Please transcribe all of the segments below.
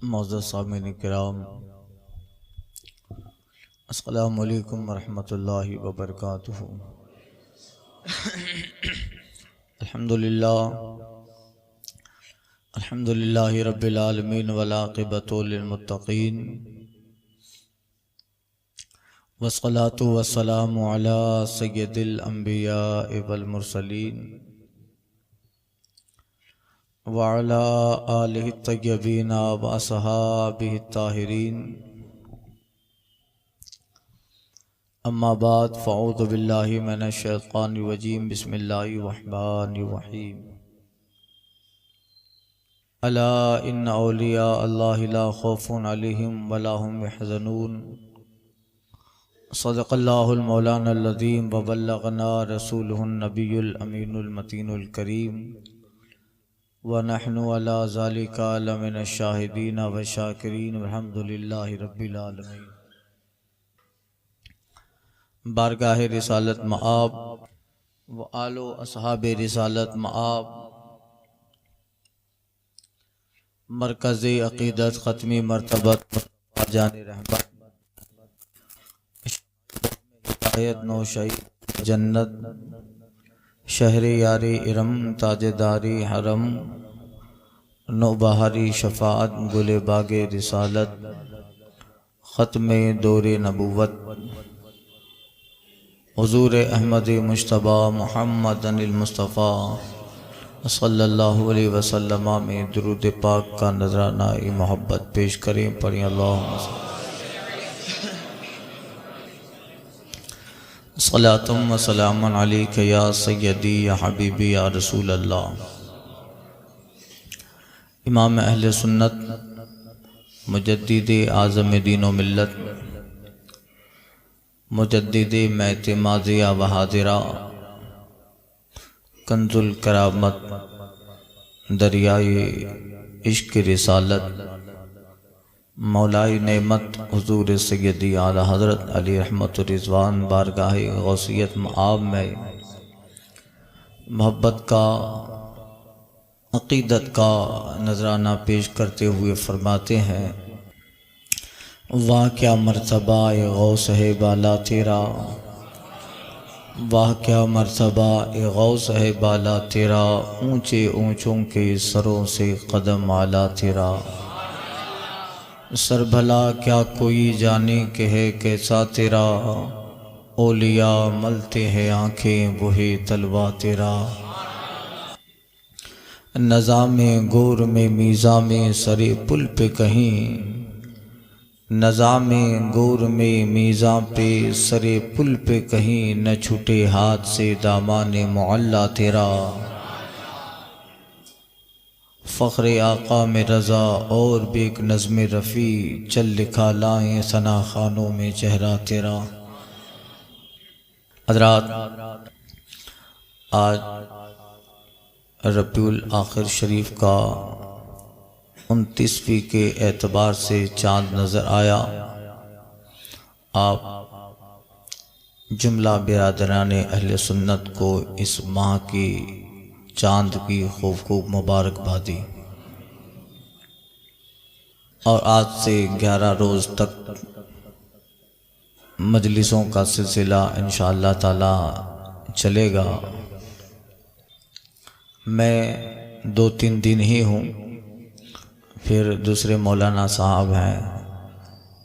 معزز سامعین کرام، السلام علیکم ورحمۃ اللہ وبرکاتہ۔ الحمدللہ رب العالمین والعاقبۃ للمتقین، والصلاة والسلام علی سید الانبیاء والمرسلین وعلی آلہ الطیبین واصحابہ الطاہرین، اما بعد فاعوذ باللہ من الشیطان الرجیم، بسم اللہ الرحمن الرحیم۔ الا ان اولیاء اللہ لا خوف علیہم ولا هم یحزنون، صدق اللہ المولانا العظیم وبلغنا رسولہ النبی الامین المتین الکریم، ونحن علی ذلک لمن الشاہدین والشاکرین والحمد للہ رب العالمین۔ بارگاہ رسالت مآب و آل و اصحاب رسالت مآب، مرکز عقیدت ختمی مرتبت جان رحمت، ہدایت نوشی جنت، شہر یار ارم، تاجداری حرم، نوبہاری شفاعت، گل باغ رسالت، ختم دور نبوت، حضور احمد مجتبی محمد المصطفیٰ صلی اللہ علیہ وسلم میں درود پاک کا نذرانہ محبت پیش کریں، پڑھیں اللہم صلاۃ و سلام علیک یا سیدی یا حبیبی یا رسول اللہ۔ امام اہل سنت، مجدد اعظم دین و ملت، مجدد میت ماضیہ و حاضرہ، کنز الکرامت، دریائے عشق رسالت، مولائے نعمت حضور سیدی اعلیٰ حضرت علی رحمت الرضوان بارگاہ غوثیت مآب میں محبت کا، عقیدت کا نذرانہ پیش کرتے ہوئے فرماتے ہیں، واہ کیا مرتبہ غوث ہے بالا تیرا، واہ کیا مرتبہ غوث ہے بالا تیرا، اونچے اونچوں کے سروں سے قدم اعلیٰ تیرا، سر بھلا کیا کوئی جانے کہ ہے کیسا تیرا، اولیاء ملتے ہیں آنکھیں وہی طلوہ تیرا، نظام گور میں میزاں میں سرے پل پہ کہیں، نظام گور میں میزاں پہ سرے پل پہ کہیں، نہ چھٹے ہاتھ سے دامان معلیٰ تیرا، فخر آقا میں رضا اور بیک نظم رفیع، چل لکھا لائیں ثنا خانوں میں چہرہ تیرا۔ حضرات، آج ربیع الاخر شریف کا 29ویں کے اعتبار سے چاند نظر آیا۔ آپ جملہ برادران اہل سنت کو اس ماہ کی چاند کی خوب مبارکبادی، اور آج سے 11 روز تک مجلسوں کا سلسلہ انشاءاللہ تعالی چلے گا۔ میں 2-3 دن ہی ہوں، پھر دوسرے مولانا صاحب ہیں،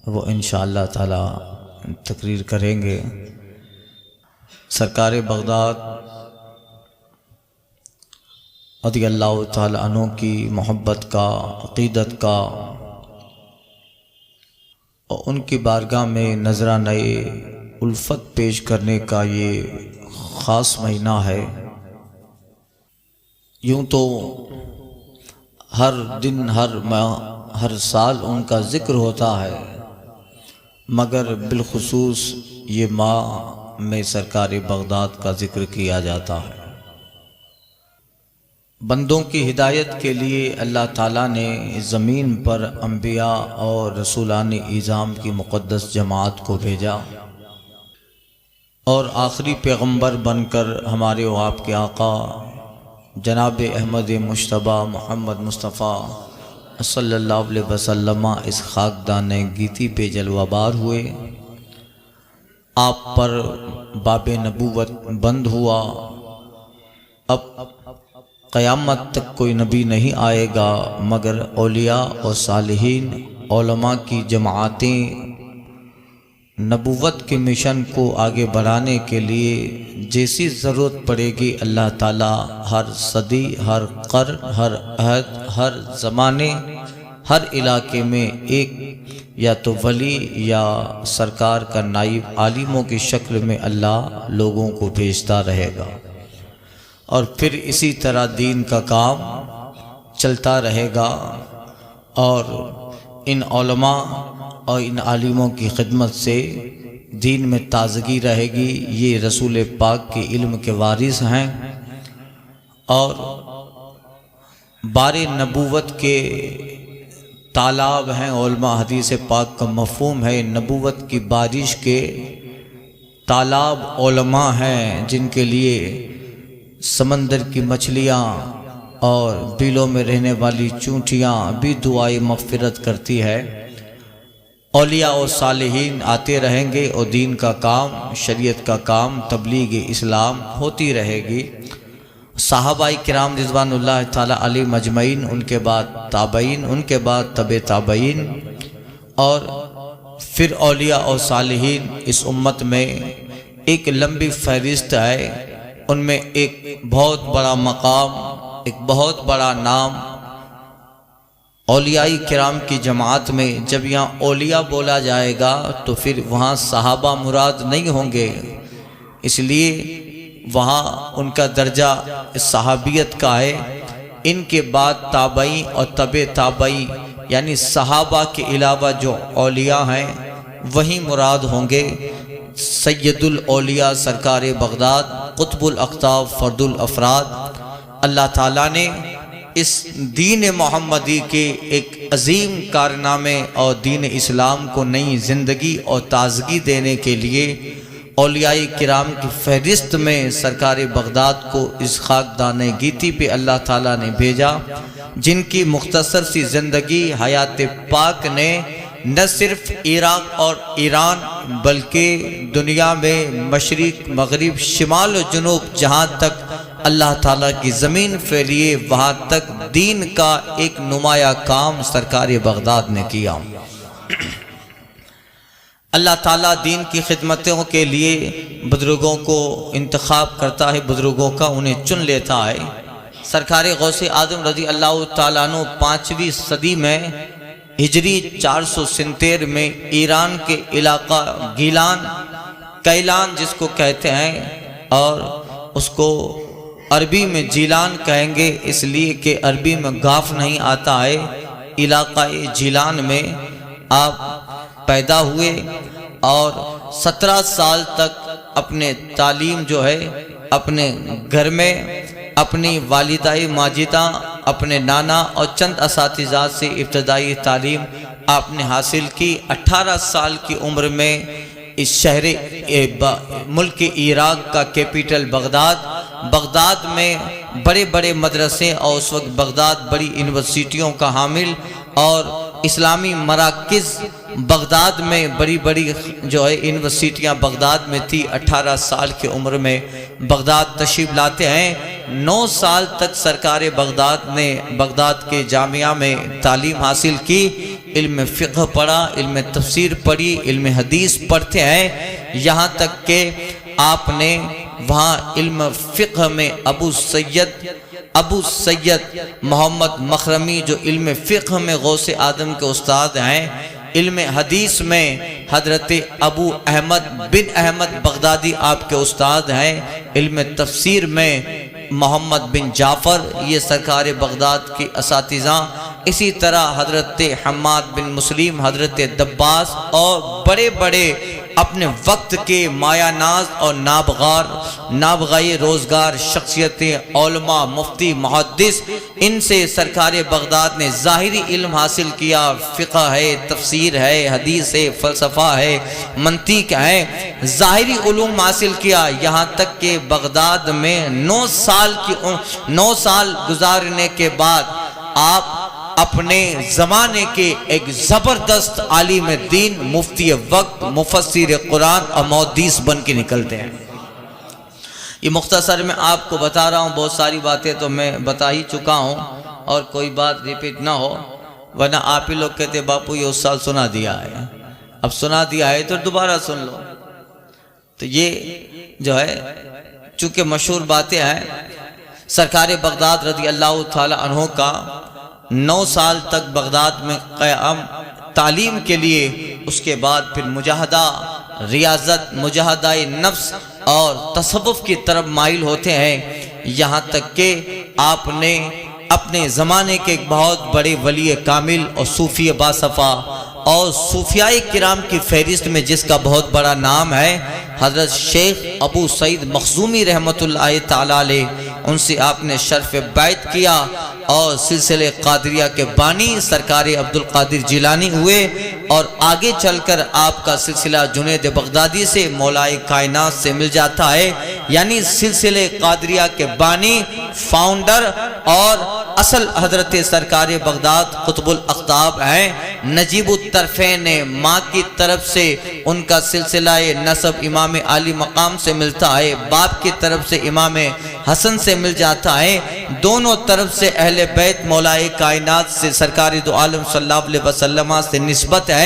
وہ انشاءاللہ تعالی تقریر کریں گے۔ سرکار بغداد رضی اللہ تعالی عنہ کی محبت کا، عقیدت کا، اور ان کی بارگاہ میں نذرانہ الفت پیش کرنے کا یہ خاص مہینہ ہے۔ یوں تو ہر دن، ہر ماہ، ہر سال ان کا ذکر ہوتا ہے، مگر بالخصوص یہ ماہ میں سرکار بغداد کا ذکر کیا جاتا ہے۔ بندوں کی ہدایت کے لیے اللہ تعالیٰ نے زمین پر انبیاء اور رسولان اعظام کی مقدس جماعت کو بھیجا، اور آخری پیغمبر بن کر ہمارے و آپ کے آقا جناب احمد مجتبی محمد مصطفیٰ صلی اللہ علیہ وسلم اس خاکدان گیتی پہ جلوہ بار ہوئے، آپ پر باب نبوت بند ہوا۔ اب قیامت تک کوئی نبی نہیں آئے گا مگر اولیاء اور صالحین، علماء کی جماعتیں نبوت کے مشن کو آگے بڑھانے کے لیے جیسی ضرورت پڑے گی اللہ تعالیٰ ہر صدی، ہر قرن، ہر عہد، ہر زمانے، ہر علاقے میں ایک یا تو ولی یا سرکار کا نائب عالموں کی شکل میں اللہ لوگوں کو بھیجتا رہے گا، اور پھر اسی طرح دین کا کام چلتا رہے گا، اور ان علماء اور ان عالموں کی خدمت سے دین میں تازگی رہے گی۔ یہ رسول پاک کے علم کے وارث ہیں، اور بار نبوت کے تالاب ہیں۔ علماء حدیث پاک کا مفہوم ہے نبوت کی بارش کے تالاب علماء ہیں، جن کے لیے سمندر کی مچھلیاں اور بیلوں میں رہنے والی چونٹیاں بھی دعائے مغفرت کرتی ہے۔ اولیاء اور صالحین آتے رہیں گے اور دین کا کام، شریعت کا کام، تبلیغ اسلام ہوتی رہے گی۔ صحابہ کرام رضوان اللہ تعالیٰ علیہ مجمعین، ان کے بعد تابعین، ان کے بعد تبع تابعین، اور پھر اولیاء اور صالحین۔ اس امت میں ایک لمبی فہرست ہے، ان میں ایک بہت بڑا مقام، ایک بہت بڑا نام اولیاء کرام کی جماعت میں۔ جب یہاں اولیاء بولا جائے گا تو پھر وہاں صحابہ مراد نہیں ہوں گے، اس لیے وہاں ان کا درجہ صحابیت کا ہے۔ ان کے بعد تابعین اور تبع تابعین، یعنی صحابہ کے علاوہ جو اولیاء ہیں وہی مراد ہوں گے۔ سید الاولیاء سرکار بغداد، قطب الاقطاب، فرد الافراد۔ اللہ تعالیٰ نے اس دین محمدی کے ایک عظیم کارنامے اور دین اسلام کو نئی زندگی اور تازگی دینے کے لیے اولیاء کرام کی فہرست میں سرکار بغداد کو اس خاکدان گیتی پہ اللہ تعالیٰ نے بھیجا، جن کی مختصر سی زندگی حیات پاک نے نہ صرف عراق اور ایران بلکہ دنیا میں مشرق، مغرب، شمال و جنوب جہاں تک اللہ تعالیٰ کی زمین پھیلیے وہاں تک دین کا ایک نمایاں کام سرکار بغداد نے کیا۔ اللہ تعالیٰ دین کی خدمتوں کے لیے بزرگوں کو انتخاب کرتا ہے، بزرگوں کا انہیں چن لیتا ہے۔ سرکار غوث اعظم رضی اللہ تعالیٰ عنہ 5ویں صدی میں ہجری 470 میں ایران کے علاقہ گیلان، کیلان جس کو کہتے ہیں، اور اس کو عربی میں جیلان کہیں گے اس لیے کہ عربی میں گاف نہیں آتا ہے۔ علاقہ جیلان میں آپ پیدا ہوئے اور 17 سال تک اپنے تعلیم جو ہے اپنے گھر میں اپنی والدہ ماجدہ، اپنے نانا اور چند اساتذہ سے ابتدائی تعلیم آپ نے حاصل کی۔ 18 سال کی عمر میں اس شہر ملک عراق کا کیپٹل بغداد میں بڑے بڑے مدرسے، اور اس وقت بغداد بڑی یونیورسٹیوں کا حامل اور اسلامی مراکز بغداد میں بڑی بڑی جو ہے یونیورسٹیاں بغداد میں تھی۔ 18 سال کی عمر میں بغداد تشریف لاتے ہیں۔ 9 سال تک سرکار بغداد نے بغداد کے جامعہ میں تعلیم حاصل کی، علم فقہ پڑھا، علم تفسیر پڑھی، علم حدیث پڑھتے ہیں، یہاں تک کہ آپ نے وہاں علم فقہ میں ابو سید محمد مخرمی جو علم فقہ میں غوث اعظم کے استاد ہیں، علم حدیث میں حضرت ابو احمد بن احمد بغدادی آپ کے استاد ہیں، علم تفسیر میں محمد بن جعفر، یہ سرکار بغداد کی اساتذہ، اسی طرح حضرت حماد بن مسلم، حضرت دباس، اور بڑے بڑے اپنے وقت کے مایہ ناز اور نابغائی روزگار شخصیتیں، علماء، مفتی، محدث، ان سے سرکار بغداد نے ظاہری علم حاصل کیا۔ فقہ ہے، تفسیر ہے، حدیث ہے، فلسفہ ہے، منطق ہے، ظاہری علوم حاصل کیا، یہاں تک کہ بغداد میں 9 سال گزارنے کے بعد آپ اپنے زمانے کے ایک زبردست عالم دین، مفتی وقت، مفسر قرآن اور محدث بن کے نکلتے ہیں۔ یہ مختصر میں آپ کو بتا رہا ہوں، بہت ساری باتیں تو میں بتا ہی چکا ہوں اور کوئی بات ریپیٹ نہ ہو، ورنہ آپ ہی لوگ کہتے باپو یہ اس سال سنا دیا ہے، اب سنا دیا ہے تو دوبارہ سن لو۔ تو یہ جو ہے چونکہ مشہور باتیں ہیں، سرکار بغداد رضی اللہ تعالی عنہ کا 9 سال تک بغداد میں قیام تعلیم کے لیے، اس کے بعد پھر مجاہدہ، ریاضت، مجاہدہ نفس اور تصوف کی طرف مائل ہوتے ہیں، یہاں تک کہ آپ نے اپنے زمانے کے ایک بہت بڑے ولی کامل اور صوفی باصفا اور صوفیاء کرام کی فہرست میں جس کا بہت بڑا نام ہے حضرت شیخ ابو سعید مخزومی رحمۃ اللہ تعالی علیہ، ان سے آپ نے شرف بیعت کیا اور سلسلے قادریہ کے بانی سرکار عبدالقادر جیلانی ہوئے، اور آگے چل کر آپ کا سلسلہ جنید بغدادی سے مولائے کائنات سے مل جاتا ہے، یعنی سلسلے قادریہ کے بانی، فاؤنڈر اور اصل حضرت سرکار بغداد قطب الاقطاب ہیں۔ نجیب الطرفین ماں کی طرف سے ان کا سلسلہ نسب امام عالی مقام سے ملتا ہے، باپ کی طرف سے امام حسن سے مل جاتا ہے، دونوں طرف سے اہل بیت مولائے کائنات سے سرکار دو عالم صلی اللہ علیہ وسلم سے نسبت ہے،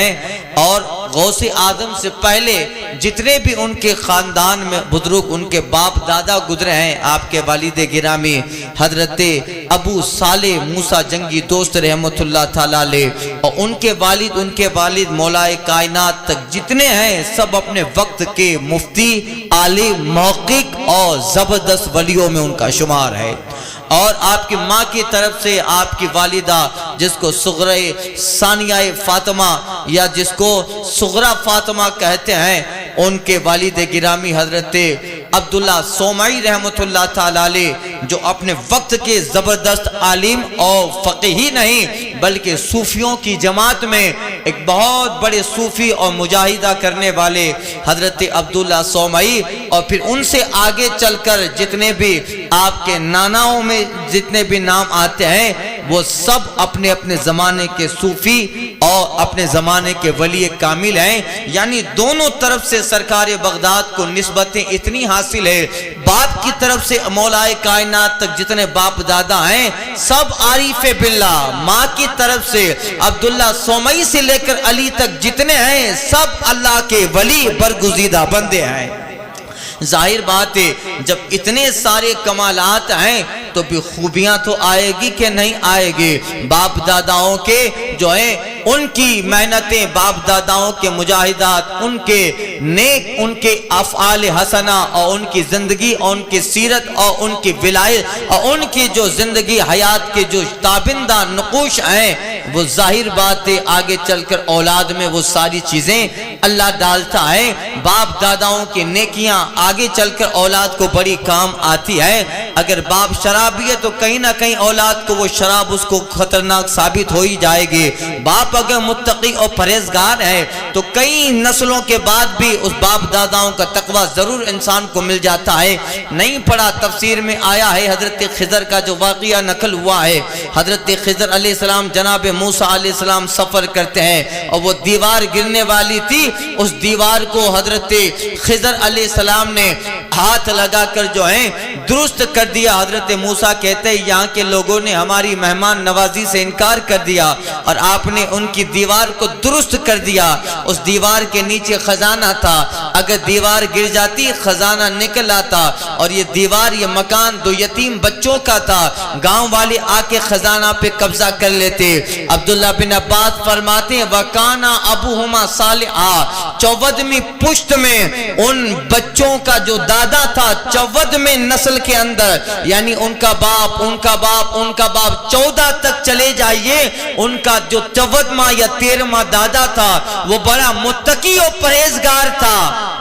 اور غوث آدم سے پہلے جتنے بھی ان کے خاندان میں بزرگ ان کے باپ دادا گزرے ہیں، آپ کے والد گرامی حضرت ابو صالح موسیٰ جنگی دوست رحمت اللہ تعالی علیہ، اور ان کے والد مولائے کائنات تک جتنے ہیں سب اپنے وقت کے مفتی، عالم، محقق اور زبردست ولیوں میں ان کا شمار ہے۔ اور آپ کی ماں کی طرف سے آپ کی والدہ جس کو صغرى ثانیہ فاطمہ یا جس کو صغرى فاطمہ کہتے ہیں، ان کے والد گرامی حضرت عبداللہ صومعی رحمت اللہ تعالی علیہ، جو اپنے وقت کے زبردست عالم اور فقیہ نہیں بلکہ صوفیوں کی جماعت میں ایک بہت بڑے صوفی اور مجاہدہ کرنے والے حضرت عبداللہ صومعی، اور پھر ان سے آگے چل کر جتنے بھی آپ کے ناناؤں میں جتنے بھی نام آتے ہیں وہ سب اپنے اپنے زمانے کے صوفی اور اپنے زمانے کے ولی کامل ہیں، یعنی دونوں طرف سے سرکار بغداد کو نسبتیں اتنی حاصل ہے۔ باپ کی طرف سے مولائے کائنات تک جتنے باپ دادا ہیں سب عارف باللہ، ماں کی طرف سے عبداللہ صومعی سے لے کر علی تک جتنے ہیں سب اللہ کے ولی برگزیدہ بندے ہیں۔ ظاہر بات ہے جب اتنے سارے کمالات ہیں تو بھی خوبیاں تو آئے گی کہ نہیں آئے گی؟ باپ داداؤں کے جو ہیں ان کی محنتیں، باپ داداؤں کے مجاہدات، ان کے نیک، ان کے افعال حسنہ اور ان کی زندگی اور ان کی سیرت اور ان کی ولایت اور ان کی جو زندگی حیات کے جو تابندہ نقوش ہیں، وہ ظاہر بات ہے آگے چل کر اولاد میں وہ ساری چیزیں اللہ ڈالتا ہے۔ باپ داداؤں کی نیکیاں آگے چل کر اولاد کو بڑی کام آتی ہے۔ اگر باپ شرابی ہے تو کہیں نہ کہیں اولاد کو وہ شراب اس کو خطرناک ثابت ہو ہی جائے گی۔ باپ اگر متقی اور پرہیزگار ہے تو کئی نسلوں کے بعد بھی اس باپ داداؤں کا تقوی ضرور انسان کو مل جاتا ہے۔ نہیں پڑھا تفسیر میں آیا ہے حضرت خضر کا جو واقعہ نقل ہوا ہے، حضرت خضر علیہ السلام جناب موسیٰ علیہ السلام سفر کرتے ہیں اور وہ دیوار گرنے والی تھی، اس دیوار کو حضرت خضر علیہ السلام نے ہاتھ لگا کر جو ہے درست کر دیا۔ حضرت موسیٰ کہتے ہیں یہاں کے لوگوں نے ہماری مہمان نوازی سے انکار کر دیا اور آپ نے ان کی دیوار کو درست کر دیا۔ اس دیوار کے نیچے خزانہ تھا، اگر دیوار گر جاتی خزانہ نکل آتا، اور یہ دیوار یہ مکان دو یتیم بچوں کا تھا، گاؤں والے آ کے خزانہ پہ قبضہ کر لیتے۔ عبداللہ بن عباس فرماتے ہیں وَكَانَ أَبُوهُمَا صَالِحًا، 14ویں پشت میں ان بچوں کا جو دادا تھا 14ویں نسل کے اندر، یعنی ان کا باپ ان کا باپ ان کا باپ 14 تک چلے جائیے، ان کا جو 14واں یا 13واں دادا تھا وہ بڑا متقی اور پرہیزگار تھا،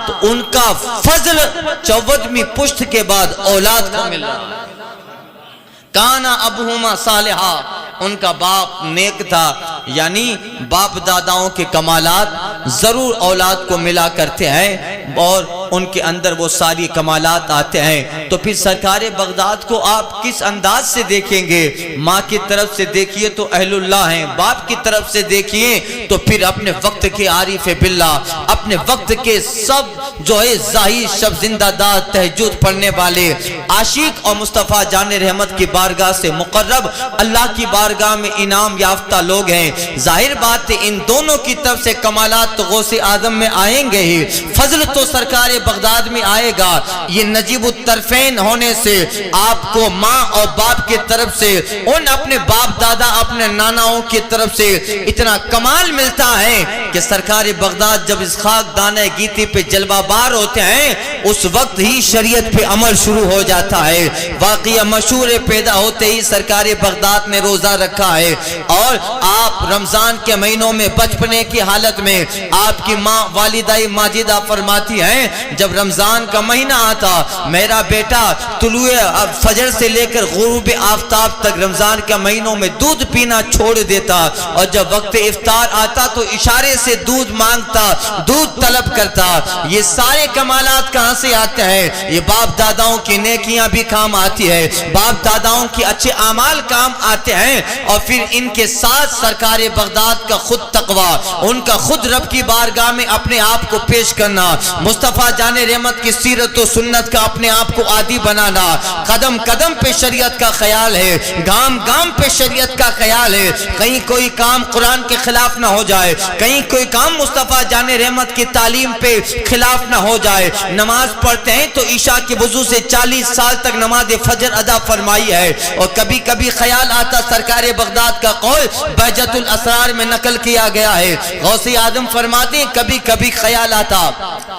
تو ان کا فضل 14ویں پشت کے بعد اولاد کو ملا۔ کانا ابوہما صالحا، ان کا باپ نیک تھا، یعنی باپ داداؤں کے کمالات ضرور اولاد کو ملا کرتے ہیں، اور ان کے اندر وہ ساری کمالات آتے ہیں، تو پھر سرکار بغداد کو آپ کس انداز سے دیکھیں گے؟ ماں کی طرف سے دیکھیے تو اہل اللہ ہیں، باپ کی طرف سے دیکھیے تو پھر اپنے وقت کے عارف باللہ، اپنے وقت کے سب جو ہے زاہد شب زندہ دار تہجد پڑھنے والے عاشق اور مصطفیٰ جان رحمت کی بارگاہ سے مقرب اللہ کی بارگاہ میں انعام یافتہ لوگ ہیں۔ ظاہر بات ہے ان دونوں کی طرف سے کمالات تو غوث اعظم میں آئیں گے ہی، فضل تو سرکار بغداد میں آئے گا۔ یہ نجیب الطرفین ہونے سے آپ کو ماں اور باپ کی طرف سے، ان اپنے باپ دادا اپنے ناناؤں کی طرف سے اتنا کمال ملتا ہے کہ سرکار بغداد جب اس خاک دانہ گیتی پہ جلوہ بار ہوتے ہیں اس وقت ہی شریعت پہ عمل شروع ہو جاتا ہے۔ واقعہ مشہور پیدا ہوتے ہی سرکار بغداد نے روزہ رکھا ہے، اور آپ رمضان کے مہینوں میں بچپنے کی حالت میں آپ کی ماں والدہ ماجدہ فرماتی ہیں جب رمضان کا مہینہ آتا میرا بیٹا طلوع فجر سے لے کر غروب آفتاب تک رمضان کے مہینوں میں دودھ پینا چھوڑ دیتا، اور جب وقت افطار آتا تو اشارے سے دودھ مانگتا، دودھ طلب کرتا۔ یہ سارے کمالات کہاں سے آتے ہیں؟ یہ باپ داداؤں کی نیکیاں بھی کام آتی ہے، باپ داداؤں کی اچھے اعمال کام آتے ہیں، اور پھر ان کے ساتھ سرکار بغداد کا خود تقوی، ان کا خود رب کی بارگاہ میں اپنے آپ کو پیش کرنا، مصطفیٰ جان رحمت کی سیرت و سنت کا اپنے آپ کو عادی بنانا، قدم قدم پہ شریعت کا خیال ہے، گام گام پہ شریعت کا خیال ہے، کہیں کوئی کام قرآن کے خلاف نہ ہو جائے، کہیں کوئی کام مصطفیٰ جان رحمت کی تعلیم پہ خلاف نہ ہو جائے۔ نماز پڑھتے ہیں تو عشاء کے وضو سے 40 سال تک نماز فجر ادا فرمائی ہے، اور کبھی کبھی خیال آتا سرکار بغداد کا قول بہجت الاسرار میں نقل کیا گیا ہے، غوث اعظم فرماتے ہیں کبھی کبھی خیال آتا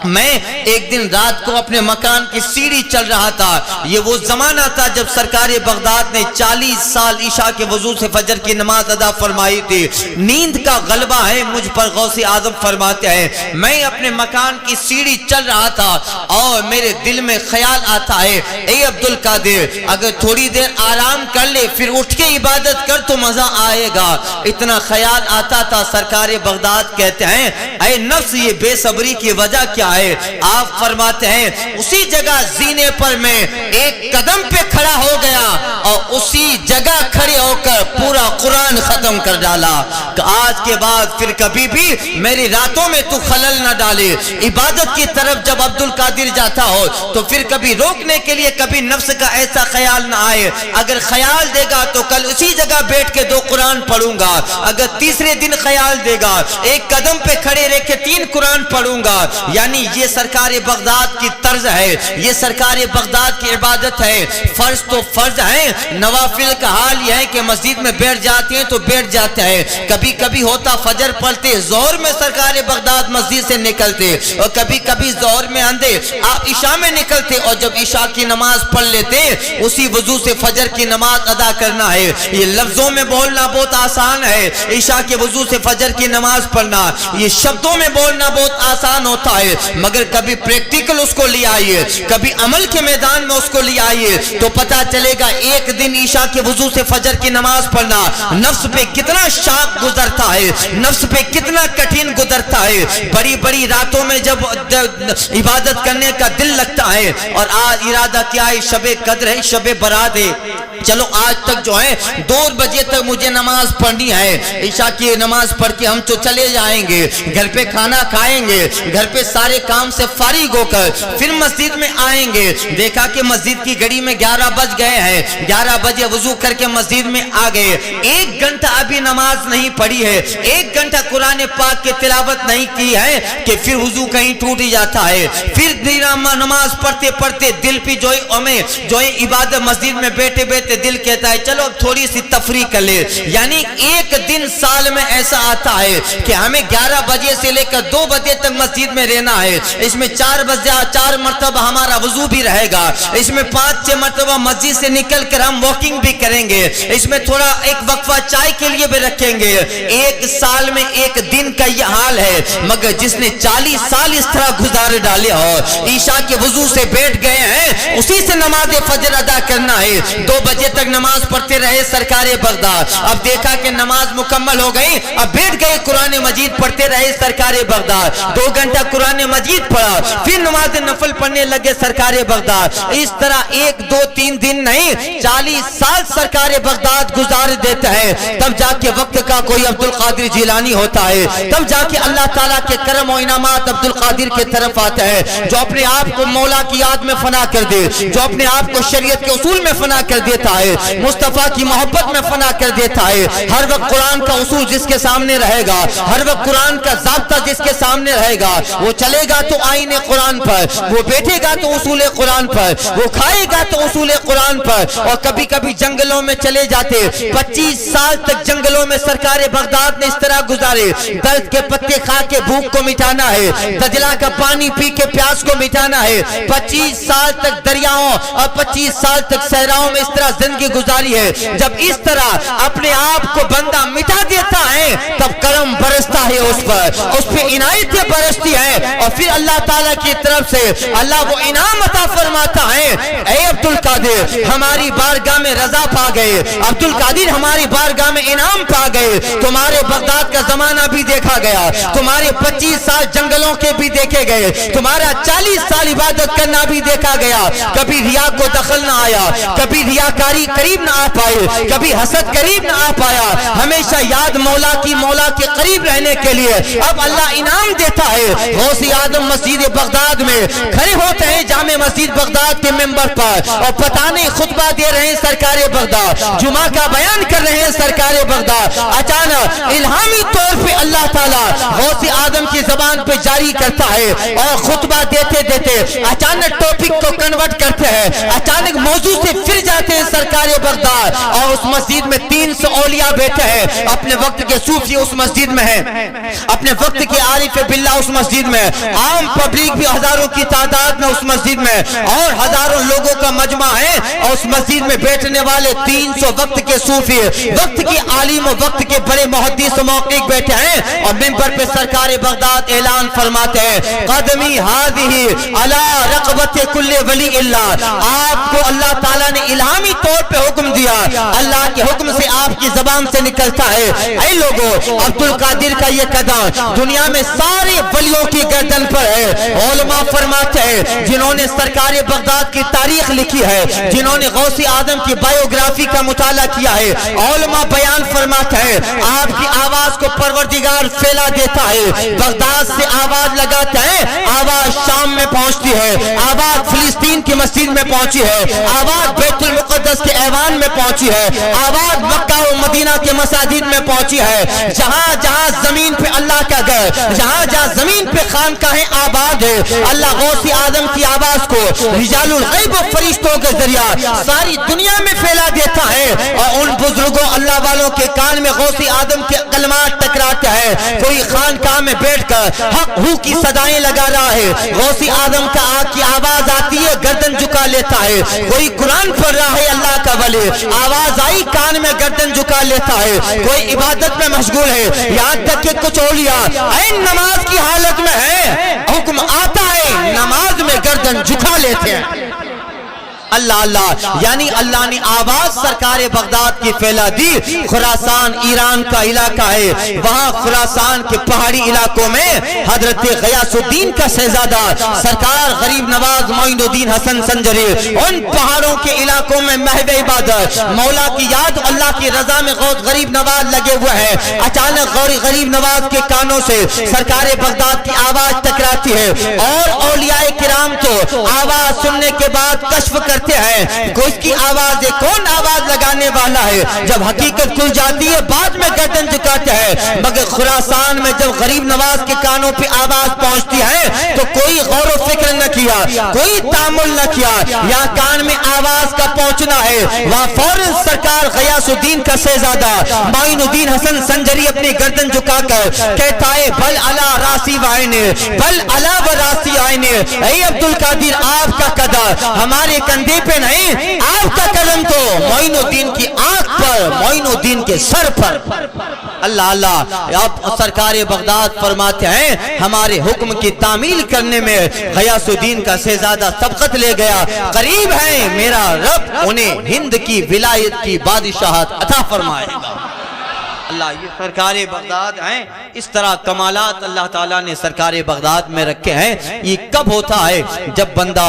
میں ایک دن رات کو اپنے مکان کی سیڑھی چل رہا تھا، یہ وہ زمانہ تھا جب سرکار بغداد نے 40 سال عشاء کے وضو سے فجر کی نماز ادا فرمائی تھی، نیند کا غلبہ ہے مجھ پر، غوث اعظم فرماتے ہیں میں اپنے مکان کی سیڑھی چل رہا تھا اور میرے دل میں خیال آتا ہے اے عبدالقادر اگر تھوڑی دیر آرام کر لے پھر اٹھ کے عبادت کر تو مزہ آئے گا، اتنا خیال آتا تھا۔ سرکار بغداد کہتے ہیں اے نفس یہ بے صبری کی وجہ کیا ہے؟ آپ فرماتے ہیں اسی جگہ زینے پر میں ایک قدم پہ کھڑا ہو گیا اور اسی جگہ کھڑے ہو کر پورا قرآن ختم کر ڈالا کہ آج کے بعد پھر کبھی بھی میری راتوں میں تو خلل نہ ڈالے۔ عبادت کی طرف جب عبدالقادر جاتا ہو تو پھر کبھی روکنے کے لیے کبھی نفس کا ایسا خیال نہ آئے، اگر خیال دے گا تو کل اسی جگہ بیٹھ کے 2 قرآن پڑھوں گا، اگر تیسرے دن خیال دے گا ایک قدم پہ کھڑے رہ کے 3 قرآن پڑھوں گا۔ یعنی یہ سرکار بغداد کی طرز ہے، یہ سرکار بغداد کی عبادت ہے۔ فرض تو فرض ہے، نوافل کا حال یہ ہے کہ مسجد میں بیٹھ جاتے ہیں تو بیٹھ جاتے ہیں، کبھی کبھی ہوتا فجر پڑھتے ظہر میں سرکار بغداد مسجد سے نکلتے، اور کبھی کبھی ظہر میں آندے آپ عشاء میں نکلتے، اور جب عشاء کی نماز پڑھ لیتے اسی وضو سے فجر کی نماز ادا کرنا ہے۔ یہ لفظوں میں بولنا بہت آسان ہے، عشاء کے وضو سے فجر کی نماز پڑھنا، یہ شبدوں میں بولنا بہت آسان ہوتا ہے، مگر کبھی پریکٹیکل اس کو لے آئیے، کبھی عمل کے میدان میں اس کو لے آئیے تو پتا چلے گا ایک دن عشاء کے وضو سے فجر کی نماز پڑھنا نفس پہ کتنا شاق گزرتا ہے، نفس پہ کتنا کٹھن گزرتا ہے۔ بڑی بڑی راتوں میں جب عبادت کرنے کا دل لگتا ہے اور آج ارادہ کیا ہے شب قدر ہے، شب برات ہے، چلو آج تک جو ہے 2 بجے تک مجھے نماز پڑھنی ہے، عشاء کی نماز پڑھ کے ہم تو چلے جائیں گے، گھر پہ کھانا کھائیں گے، گھر پہ سارے کام سے فارغ ہو کر پھر مسجد میں آئیں گے، دیکھا کہ مسجد کی گھڑی میں 11 بج گئے ہیں، 11 بجے وضو کر کے مسجد میں آ گئے، 1 گھنٹہ ابھی نماز نہیں پڑھی ہے، 1 گھنٹہ قرآن پاک کی تلاوت نہیں کی ہے کہ پھر وضو کہیں ٹوٹ جاتا ہے، پھر نماز پڑھتے پڑھتے دل پہ جو ہے عبادت مسجد میں بیٹھے بیٹھے دل کہتا ہے چلو اب تھوڑی سی تفریح کر لے۔ یعنی ایک دن سال میں ایسا آتا ہے کہ ہمیں 11 بجے سے لے کر 2 بجے تک مسجد میں رہنا ہے، اس میں 4 مرتبہ ہمارا وضو بھی رہے گا، اس میں 5-6 مرتبہ مسجد سے نکل کر ہم واکنگ بھی کریں گے، اس میں تھوڑا ایک وقفہ چائے کے لیے بھی رکھیں گے۔ ایک سال میں ایک دن کا یہ حال ہے، مگر جس نے 40 سال اس طرح گزارے ڈالے ہو، عشاء کے وضو سے بیٹھ گئے ہیں اسی سے نماز فجر ادا کرنا ہے، 2 بجے تک نماز پڑھتے رہے سرکار بغداد، اب دیکھا کہ نماز مکمل ہو گئی، اب بیٹھ گئے قرآن مجید پڑھتے رہے سرکار بغداد، 2 گھنٹہ قرآن مجید پڑھا، پھر نماز نفل پڑھنے لگے سرکار بغداد. اس طرح 1 2 3 دن نہیں 40 سال سرکار بغداد گزار دیتا ہے. تب جا کے وقت کا کوئی عبد القادر جیلانی ہوتا ہے. تب جا کے اللہ تعالیٰ کے کرم و انعامات عبد القادر کے طرف آتا ہے, جو اپنے آپ کو مولا کی یاد میں فنا کر دے, جو اپنے آپ کو شریعت کے اصول میں فنا کر دیتا ہے, مصطفیٰ کی محبت میں فنا کر دیتا ہے. ہر وقت قرآن کا اصول جس کے سامنے رہے گا, ہر وقت قرآن کا ضابطہ جس کے سامنے رہے گا, وہ چلے گا تو آئین قرآن پر, وہ بیٹھے گا تو اصول قرآن پر, وہ کھائے گا تو اصول قرآن پر. اور کبھی کبھی جنگلوں میں چلے جاتے, 25 سال تک جنگلوں میں سرکار بغداد نے اس طرح گزارے. درد کے پتے کھا کے بھوک کو مٹانا ہے, دجلہ کا پانی پی کے پیاس کو مٹانا ہے. 25 سال تک دریاؤں اور 25 سال تک صحراؤں میں اس طرح زندگی گزاری ہے. جب اس طرح اپنے آپ کو بندہ مٹا دیتا ہے تب کرم برستا ہے اس پر, اس پہ عنایتیں برستی ہیں, اور پھر اللہ تعالیٰ کی طرف سے اللہ وہ انعام عطا فرماتا ہے. اے عبد القادر ہماری بارگاہ میں رضا پا گئے, عبد القادر ہماری بارگاہ میں انعام پا گئے. تمہارے بغداد کا زمانہ بھی دیکھا گیا, تمہارے 25 سال جنگلوں کے بھی دیکھے گئے, تمہارا 40 سال عبادت کرنا بھی دیکھا گیا. کبھی ریا کو دخل نہ آیا, کبھی ریاکاری قریب نہ آ پائے, کبھی حسد قریب نہ آ پایا. ہمیشہ یاد مولا کی, مولا کے قریب رہنے کے لیے اب اللہ انعام دیتا ہے. غوث اعظم مسجد بغداد میں کھڑے ہوتے ہیں, جامع مسجد بغداد کے منبر پر, اور پتانے خطبہ دے رہے ہیں سرکار بغداد, جمعہ کا بیان کر رہے ہیں سرکار بغداد. اچانک الہامی طور پہ اللہ تعالیٰ غوث اعظم کی زبان پہ جاری کرتا ہے, اور خطبہ دیتے دیتے اچانک ٹاپک کو کنورٹ کرتے ہیں, اچانک موضوع سے پھر جاتے ہیں سرکار بغداد. اور اس مسجد میں 300 اولیاء بیٹھے ہیں, اپنے وقت کے صوفی اس مسجد میں ہیں, اپنے وقت کے عارف باللہ اس مسجد میں, عام پبلک بھی ہزاروں کی تعداد میں اس مسجد میں, اور ہزاروں لوگوں کا مجمع ہے. اور اس مسجد میں بیٹھنے والے 300 وقت کے صوفی, وقت کے عالم و وقت کے بڑے محدث و محقق بیٹھے ہیں. اور منبر پہ سرکار بغداد اعلان فرماتے ہیں, قدمی ہادی علی رقبت کل ولی اللہ. آپ کو اللہ تعالیٰ نے الہامی طور پہ حکم دیا, اللہ کے حکم سے آپ کی زبان سے نکلتا ہے. اے لوگوں, عبد القادر کا یہ قدم دنیا میں سارے ولیوں کی گردن پر ہے. علماء فرماتے ہیں جنہوں نے سرکار بغداد کی تاریخ لکھی ہے, جنہوں نے غوث اعظم کی بایوگرافی کا مطالعہ کیا ہے, علماء بیان فرماتے ہیں آپ کی آواز کو پروردگار پھیلا دیتا ہے. بغداد سے آواز لگاتا ہے, آواز شام میں پہنچتی ہے, آواز فلسطین کی مسجد میں پہنچی ہے, آواز بیت المقدس کے ایوان میں پہنچی ہے, آواز مکہ و مدینہ کے مساجد میں پہنچی ہے. جہاں جہاں زمین پہ اللہ کا گھر, جہاں جہاں زمین پہ خانقاہیں آباد ہے, اللہ غوث اعظم کی آواز کو رجال الغیب و فرشتوں کے ذریعہ ساری دنیا میں پھیلا دیتا ہے. اور ان بزرگوں اللہ والوں کے کان میں غوث اعظم کے کلمات ٹکراتے ہیں. کوئی خانقاہ میں بیٹھ کر حق ہو کی صدائیں لگا رہا ہے, غوث اعظم کی آواز آتی ہے, گردن جھکا لیتا ہے. کوئی قرآن پڑھ رہا ہے اللہ کا ولی, آواز آئی کان میں گردن جھکا لیتا ہے. کوئی عبادت میں مشغول ہے, یہاں تک کہ کچھ اولیاء این نماز کی حالت میں ہے, حکم آتا ہے نماز میں گردن جھکا لیتے ہیں. اللہ اللہ, یعنی اللہ نے آواز سرکار بغداد کی پھیلا دی. خراسان ایران کا علاقہ ہے, وہاں خراسان کے پہاڑی علاقوں میں حضرت غیاث الدین کا شہزادہ سرکار غریب نواز معین الدین حسن سنجری ان پہاڑوں کے علاقوں میں محو عبادت, مولا کی یاد, اللہ کی رضا میں غریب نواز لگے ہوئے ہیں. اچانک غریب نواز کے کانوں سے سرکار بغداد کی آواز ٹکراتی ہے, اور اولیاء کرام تو آواز سننے کے بعد کشف کرتے ہیں کہ اس کی آواز ہے, کون آواز لگانے والا ہے. جب حقیقت کھل جاتی ہے بعد میں گردن جھکاتے ہیں. مگر خراسان میں جب غریب نواز کے کانوں پہ آواز پہنچتی ہے تو کوئی غور و فکر نہ کیا, کوئی تامل نہ کیا, یہاں کان میں آواز کا پہنچنا ہے. وہاں فوراً سرکار غیاث الدین کا شہزادہ معین الدین حسن سنجری اپنی گردن جھکا کر کہتا ہے, بل علا راسی وائنے, بل علا و راسی آئینے. اے عبد القادر, آپ کا قدم ہمارے کندھے پہ نہیں, آپ کا قدم تو معین الدین کی آنکھ پر, معین الدین کے سر پر. اللہ اللہ, اب سرکار بغداد فرماتے ہیں ہمارے حکم کی تعمیل کرنے میں غیاث الدین کا شہزادہ سبقت لے گیا. قریب ہے میرا رب انہیں ہند کی ولایت کی بادشاہت عطا فرمائے گا. اللہ یہ سرکار بغداد ہیں، اس طرح کمالات اللہ تعالیٰ نے سرکار بغداد میں رکھے ہیں۔ یہ کب ہوتا ہے؟ جب بندہ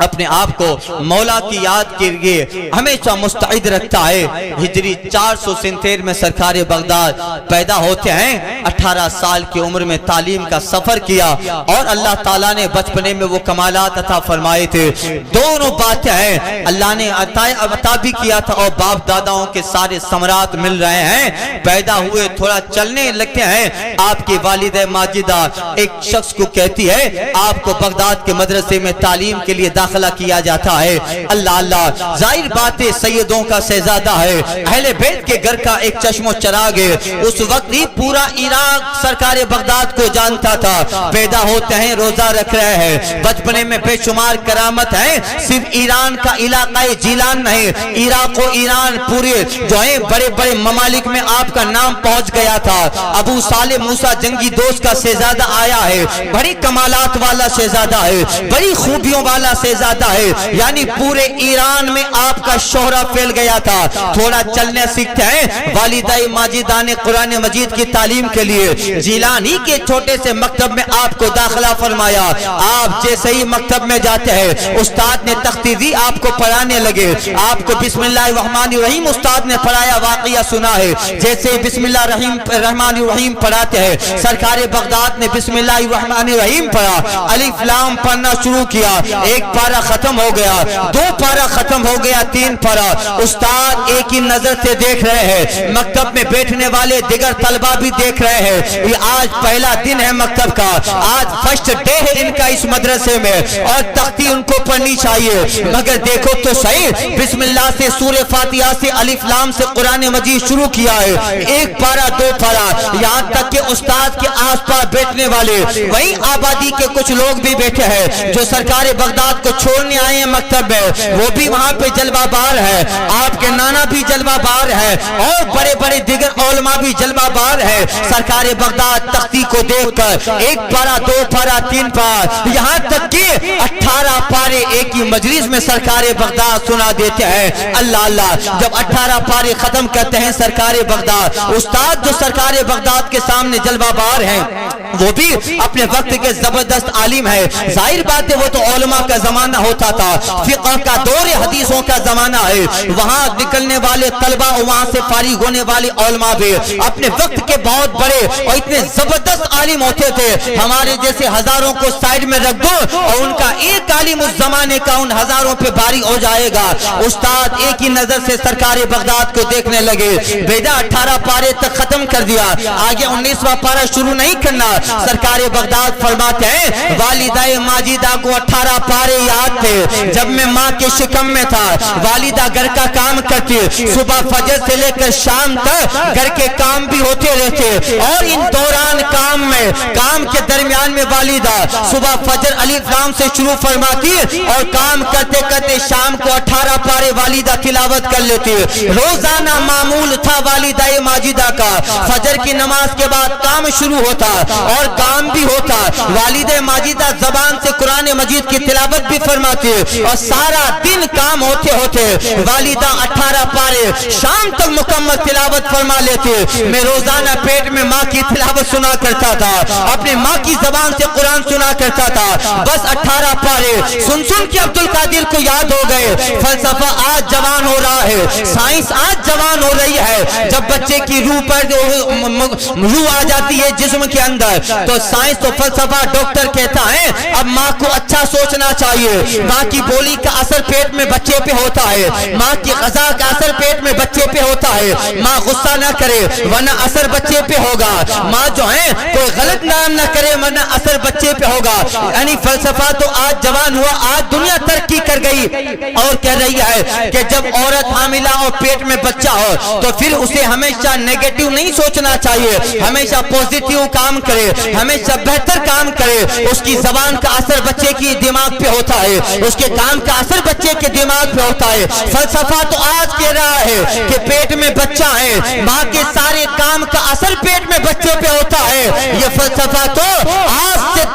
اپنے آپ کو مولا کی یاد کے لیے ہمیشہ مستعد رکھتا ہے۔ ہجری 473 میں سرکار بغداد پیدا ہوتے ہیں۔ 18 سال کی عمر میں تعلیم کا سفر کیا اور اللہ تعالیٰ نے بچپنے میں وہ کمالات عطا فرمائے تھے۔ دونوں باتیں ہیں، اللہ نے عطا بھی کیا تھا اور باپ داداؤں کے سارے ثمرات مل رہے ہیں۔ پیدا ہوئے تھوڑا چلنے لگتے ہیں، آپ کی والدہ ماجدہ ایک شخص کو کہتی ہے آپ کو بغداد کے مدرسے میں تعلیم کے لیے داخلہ کیا جاتا ہے۔ اللہ اللہ، ظاہر بات ہے سیدوں کا شہزادہ ہے، اہل بیت کے گھر کا ایک چشم و چراغ ہے۔ اس وقت ہی پورا عراق سرکار بغداد کو جانتا تھا۔ پیدا ہوتے ہیں، روزہ رکھ رہے ہیں، بچپنے میں بے شمار کرامت ہے۔ صرف ایران کا علاقہ جیلان نہیں، عراق و ایران پورے جو ہے بڑے بڑے ممالک میں آپ کا نام پہنچ گیا تھا۔ ابو صالح موسیٰ جنگی دوست کا شہزادہ آیا ہے، بڑی کمالات والا شہزادہ ہے، بڑی خوبیوں والا شہزادہ ہے، یعنی پورے ایران میں آپ کا شہرہ پھیل گیا تھا۔ تھوڑا چلنے سیکھتے ہیں، والدہ ماجدہ نے قرآن مجید کی تعلیم کے لیے جیلانی کے چھوٹے سے مکتب میں آپ کو داخلہ فرمایا۔ آپ جیسے ہی مکتب میں جاتے ہیں، استاد نے تختیزی آپ کو پڑھانے لگے۔ آپ کو بسم اللہ الرحمن الرحیم استاد نے پڑھایا، واقعہ سنا ہے۔ جیسے بسم اللہ الرحمن الرحیم پڑھاتے ہیں، سرکار بغداد نے بسم اللہ الرحمن الرحیم پڑھا، الف لام پڑھنا شروع کیا۔ ایک پارہ ختم ہو گیا، 2 پارہ ختم ہو گیا، 3 پارہ۔ استاد ایک ہی نظر سے دیکھ رہے ہیں، مکتب میں بیٹھنے والے دیگر طلبہ بھی دیکھ رہے ہیں۔ یہ آج پہلا دن ہے مکتب کا، آج فرسٹ ڈے ہے ان کا اس مدرسے میں، اور تختی ان کو پڑھنی چاہیے۔ مگر دیکھو تو صحیح، بسم اللہ سے سورہ فاتحہ سے الف لام سے قرآن مجید شروع کیا ہے، 1 پارہ 2 پارہ، یہاں تک کہ استاد کے آس پاس بیٹھنے والے وہی آبادی کے کچھ لوگ بھی بیٹھے ہیں جو سرکار بغداد کو چھوڑنے آئے ہیں مکتب میں، وہ بھی وہاں پہ جلوہ بار ہے۔ آپ کے نانا بھی جلوہ بار ہے اور بڑے بڑے دیگر علماء بھی جلوہ بار ہے۔ سرکار بغداد تختی کو دیکھ کر 1 پارہ 2 پارہ 3 پارہ، یہاں تک کہ 18 پارے ایک ہی مجلس میں سرکار بغداد سنا دیتے ہیں۔ اللہ اللہ، جب 18 پارے ختم کرتے ہیں سرکار بغداد، استاد جو سرکار بغداد کے سامنے جلوہ بار ہیں، وہ بھی اپنے وقت کے زبردست عالم ہے۔ ظاہر بات ہے وہ تو علماء کا زمانہ ہوتا تھا، فقہ کا دور حدیثوں کا زمانہ ہے، وہاں نکلنے والے طلبہ اور وہاں سے فارغ ہونے والے علماء بھی اپنے وقت کے بہت بڑے اور اتنے زبردست عالم ہوتے تھے۔ ہمارے جیسے ہزاروں کو سائیڈ میں رکھ دو اور ان کا ایک عالم اس زمانے کا ان ہزاروں پہ بھاری ہو جائے گا۔ استاد ایک ہی نظر سے سرکار بغداد کو دیکھنے لگے، بیٹا 18 پارے تک ختم کر دیا، آگے 19واں پارہ شروع نہیں کرنا۔ سرکار بغداد فرماتے ہیں والدہ ماجدہ کو 18 پارے یاد تھے، جب میں ماں کے شکم میں تھا، والدہ گھر کا کام کرتی، صبح فجر سے لے کر شام تک گھر کے کام بھی ہوتے رہتے، اور ان دوران کام کے درمیان میں والدہ صبح فجر الف لام سے شروع فرماتی اور کام کرتے کرتے شام کو 18 پارے والدہ تلاوت کر لیتی۔ روزانہ معمول تھا والدہ ماجدہ کا، فجر کی نماز کے بعد کام شروع ہوتا اور کام بھی ہوتا، والدہ ماجدہ زبان سے قرآن مجید کی تلاوت بھی فرماتی اور سارا دن کام ہوتے ہوتے والدہ 18 پارے شام تک مکمل تلاوت فرما لیتی۔ میں روزانہ پیٹ میں ماں کی تلاوت سنا کرتا تھا، اپنے ماں کی زبان سے قرآن سنا کرتا تھا، بس 18 پارے سن کے عبد القادر کو یاد ہو گئے۔ فلسفہ آج جوان ہو رہا ہے، سائنس آج جوان ہو رہی ہے، جب بچے کی روح پر روح آ جاتی ہے جسم کے اندر تو سائنس تو فلسفہ ڈاکٹر کہتا ہے اب ماں کو اچھا سوچنا چاہیے، ماں کی بولی کا اثر پیٹ میں بچے پہ ہوتا ہے، ماں کی غذا کا اثر پیٹ میں بچے پہ ہوتا ہے، ماں غصہ نہ کرے ورنہ اثر بچے پہ ہوگا، ماں جو ہے کوئی غلط نام نہ کرے ورنہ اثر بچے پہ ہوگا۔ یعنی فلسفہ تو آج جوان ہوا، آج دنیا ترقی کر گئی اور کہہ رہی ہے کہ جب عورت حاملہ اور پیٹ میں بچہ ہو تو پھر اسے ہمیشہ نیگیٹو نہیں سوچنا چاہیے، ہمیشہ پوزیٹیو کام کرے، ہمیشہ بہتر کام کرے، اس کی زبان کا اثر بچے کی دماغ پہ ہوتا ہے، اس کے کام کا اثر بچے کے دماغ پہ ہوتا ہے۔ فلسفہ تو آج کہہ رہا ہے کہ پیٹ میں بچہ ہے، ماں کے سارے کام کا اثر پیٹ میں بچے پہ ہوتا ہے۔ یہ فلسفہ تو آج سے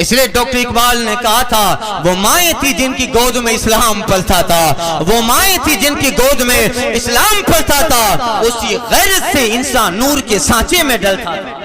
اس لیے ڈاکٹر اقبال نے کہا تھا وہ مائیں تھی جن کی گود میں اسلام پلتا تھا، وہ مائیں تھی جن کی گود میں اسلام پلتا تھا، اسی غیرت سے انسان نور کے سانچے میں ڈلتا تھا۔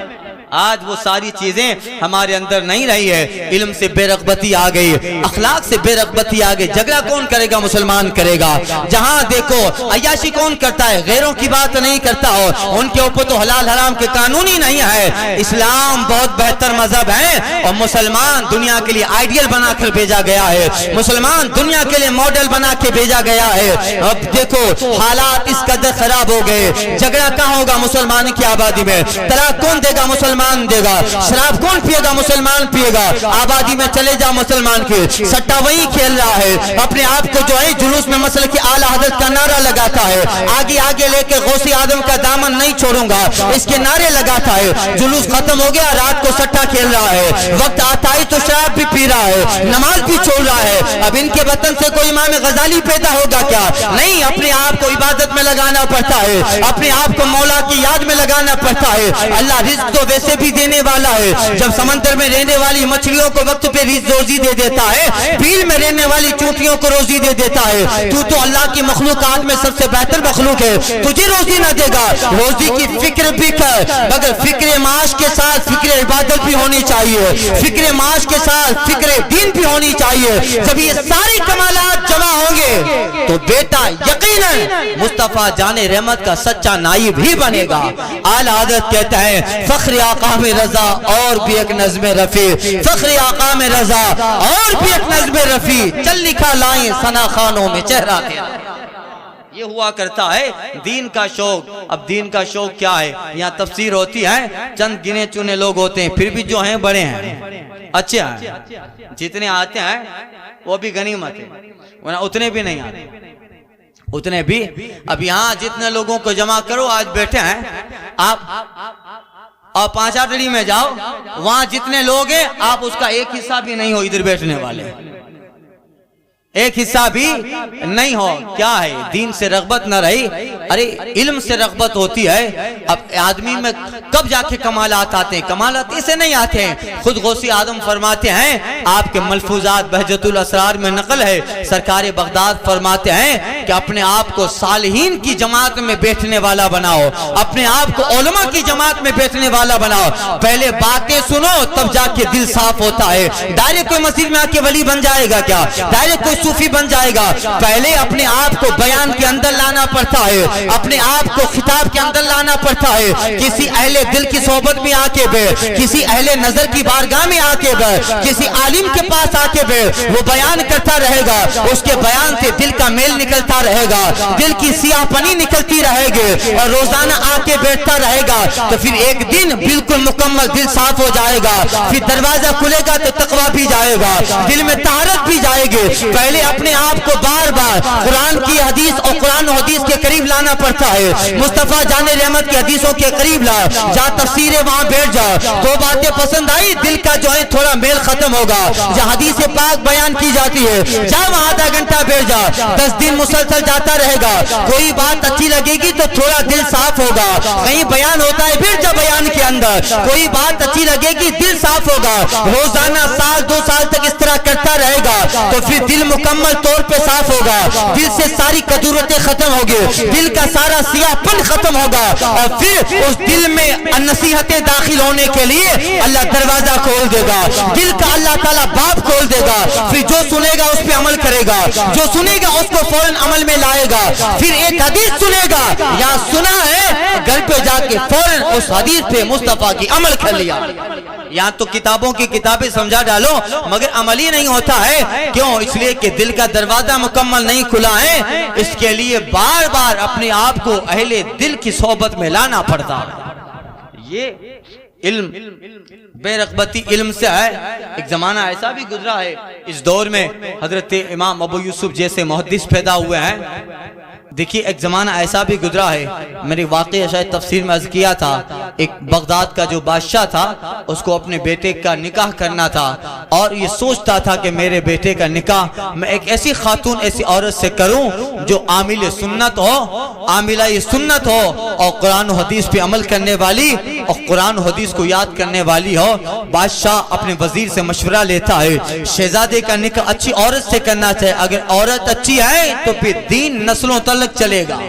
آج وہ ساری چیزیں ہمارے اندر نہیں رہی ہے، علم سے بے رغبتی آ گئی، اخلاق سے بے رغبتی آ گئی۔ جھگڑا کون کرے گا؟ مسلمان کرے گا۔ جہاں دیکھو عیاشی کون کرتا ہے؟ غیروں کی بات نہیں کرتا ہو، ان کے اوپر تو حلال حرام کے قانون ہی نہیں ہے۔ اسلام بہت بہتر مذہب ہے اور مسلمان دنیا کے لیے آئیڈیل بنا کر بھیجا گیا ہے، مسلمان دنیا کے لیے ماڈل بنا کے بھیجا گیا ہے۔ اب دیکھو حالات اس قدر خراب ہو گئے، جھگڑا کہاں ہوگا؟ مسلمان کی آبادی میں۔ طلاق کون دے گا؟ مسلمان دے گا۔ شراب کون پیے گا؟ مسلمان پیے گا۔ آبادی میں چلے جا مسلمان کی، سٹا وہی کھیل رہا ہے، اپنے آپ کو جو ہے جلوس میں مسئلہ کی اعلیٰ حضرت کا نعرہ لگاتا ہے، آگے آگے لے کے غوث اعظم کا دامن نہیں چھوڑوں گا، اس کے نعرے لگاتا ہے۔ جلوس ختم ہو گیا، رات کو سٹا کھیل رہا ہے، وقت آتا ہے تو شراب بھی پی رہا ہے، نماز بھی چھوڑ رہا ہے۔ اب ان کے وطن سے کوئی امام غزالی پیدا ہوگا کیا؟ نہیں، اپنے آپ کو عبادت میں لگانا پڑتا ہے، اپنے آپ کو مولا کی یاد میں لگانا پڑتا ہے۔ اللہ رزق تو ویسے بھی دینے والا ہے، جب سمندر میں رہنے والی مچھلیوں کو وقت پہ روزی دے دیتا ہے، بیل میں رہنے والی چونٹیوں کو روزی دے دیتا ہے، تو اللہ کی مخلوقات میں سب سے بہتر مخلوق ہے، تجھے روزی نہ دے گا؟ روزی کی فکر بھی کر، مگر فکر معاش کے ساتھ فکر عبادت بھی ہونی چاہیے، فکر معاش کے ساتھ فکر دین بھی ہونی چاہیے۔ جب یہ ساری کمالات جمع ہوں گے تو بیٹا یقیناً مصطفیٰ جان رحمت کا سچا نائب ہی بنے گا۔ اعلیٰ حضرت کہتا ہے فخر آقا میں رضا اور بھی ایک نظم رفیع، فخر آقا میں رضا اور بھی ایک نظم رفیع، چل لکھا لائیں ثنا خانوں میں چہرہ تیرا۔ یہ ہوا کرتا ہے دین کا شوق۔ اب دین کا شوق کیا ہے؟ یہاں تفسیر ہوتی ہے، چند گنے چنے لوگ ہوتے ہیں، پھر بھی جو ہیں بڑے ہیں، اچھے ہیں، جتنے آتے ہیں وہ بھی غنیمت ہے، ورنہ اتنے بھی نہیں آتے، اتنے بھی۔ اب یہاں جتنے لوگوں کو جمع کرو، آج بیٹھے ہیں آپ، اور 5 آٹڑی میں جاؤ، وہاں جتنے لوگ ہیں آپ اس کا ایک حصہ بھی نہیں ہو، ادھر بیٹھنے والے ایک حصہ بھی نہیں ہو۔ کیا ہے؟ دین سے رغبت نہ رہی۔ ارے علم سے رغبت ہوتی ہے۔ اب آدمی میں کب جا کے کمالات آتے ہیں؟ کمالات اسے نہیں آتے ہیں۔ خود غوث اعظم فرماتے ہیں، آپ کے ملفوظات بہجت الاسرار میں نقل ہے، سرکار بغداد فرماتے ہیں کہ اپنے آپ کو صالحین کی جماعت میں بیٹھنے والا بناؤ، اپنے آپ کو علماء کی جماعت میں بیٹھنے والا بناؤ۔ پہلے باتیں سنو تب جا کے دل صاف ہوتا ہے۔ ڈائریکٹ کوئی مسجد میں آ کے ولی بن جائے گا کیا؟ ڈائریکٹ کوئی صوفی بن جائے گا؟ پہلے اپنے آپ کو بیان کے اندر لانا پڑتا ہے، اپنے آپ کو خطاب کے اندر لانا پڑتا ہے۔ کسی اہل دل کی صحبت میں آ کے بیٹھ، کسی اہل نظر کی بارگاہ میں آ کے بیٹھ، کسی عالم کے پاس آ کے بیٹھ، وہ بیان کرتا رہے گا، اس کے بیان سے دل کا میل نکلتا رہے گا، دل کی سیاہ پنی نکلتی رہے گی، اور روزانہ آ کے بیٹھتا رہے گا تو پھر ایک دن بالکل مکمل دل صاف ہو جائے گا۔ پھر دروازہ کھلے گا تو تقویٰ بھی جائے گا، دل میں طہارت بھی جائے گی۔ پہلے اپنے آپ کو بار بار قرآن کی حدیث اور قرآن و حدیث کے قریب لانا پڑتا ہے۔ مصطفیٰ جان رحمت کی حدیثوں کے قریب لا، جہاں تفسیر ہے وہاں بیٹھ جا، تو باتیں پسند آئی دل کا جو ہے تھوڑا میل ختم ہوگا۔ جہاں حدیث پاک بیان کی جاتی ہے جا وہاں آدھا گھنٹہ بیٹھ جا، 10 دن مسلسل جاتا رہے گا، کوئی بات اچھی لگے گی تو تھوڑا دل صاف ہوگا۔ کہیں بیان ہوتا ہے پھر جب بیان کے اندر کوئی بات اچھی لگے گی دل صاف ہوگا۔ روزانہ سال 2 سال تک اس طرح کرتا رہے گا تو پھر دل مکمل طور پہ صاف ہوگا، دل سے ساری کدورتیں ختم ہوگی، دل کا سارا سیاہ پن ختم ہوگا، اور پھر اس دل میں نصیحتیں داخل ہونے کے لیے اللہ دروازہ کھول دے گا، دل کا اللہ تعالیٰ باب کھول دے گا۔ پھر جو سنے گا اس پہ عمل کرے گا، جو سنے گا اس کو فوراً عمل میں لائے گا۔ پھر ایک حدیث سنے گا یا سنا ہے، گھر پہ جا کے فوراً اس حدیث پہ مصطفیٰ کی عمل کر لیا۔ یہاں تو کتابوں کی کتابیں سمجھا ڈالو مگر عمل ہی نہیں ہوتا ہے۔ کیوں؟ اس لیے کہ دل کا دروازہ مکمل نہیں کھلا ہے۔ اس کے لیے بار بار اپنے آپ کو اہل دل کی صحبت میں لانا پڑتا ہے۔ یہ علم بے رغبتی علم سے ہے۔ ایک زمانہ ایسا بھی گزرا ہے اس دور میں، حضرت امام ابو یوسف جیسے محدث پیدا ہوئے ہیں، دیکھیے ایک زمانہ ایسا بھی گزرا ہے، میری واقعہ شاید تفسیر میں عرض کیا تھا، ایک بغداد کا جو بادشاہ تھا اس کو اپنے بیٹے کا نکاح کرنا تھا، اور یہ سوچتا تھا کہ میرے بیٹے کا نکاح میں ایک ایسی خاتون ایسی عورت سے کروں جو عامل سنت ہو، عاملہ سنت ہو، اور قرآن و حدیث پہ عمل کرنے والی اور قرآن و حدیث کو یاد کرنے والی ہو۔ بادشاہ اپنے وزیر سے مشورہ لیتا ہے، شہزادے کا نکاح اچھی عورت سے کرنا چاہے، اگر عورت اچھی ہے تو پھر دین نسلوں تلک چلے گا،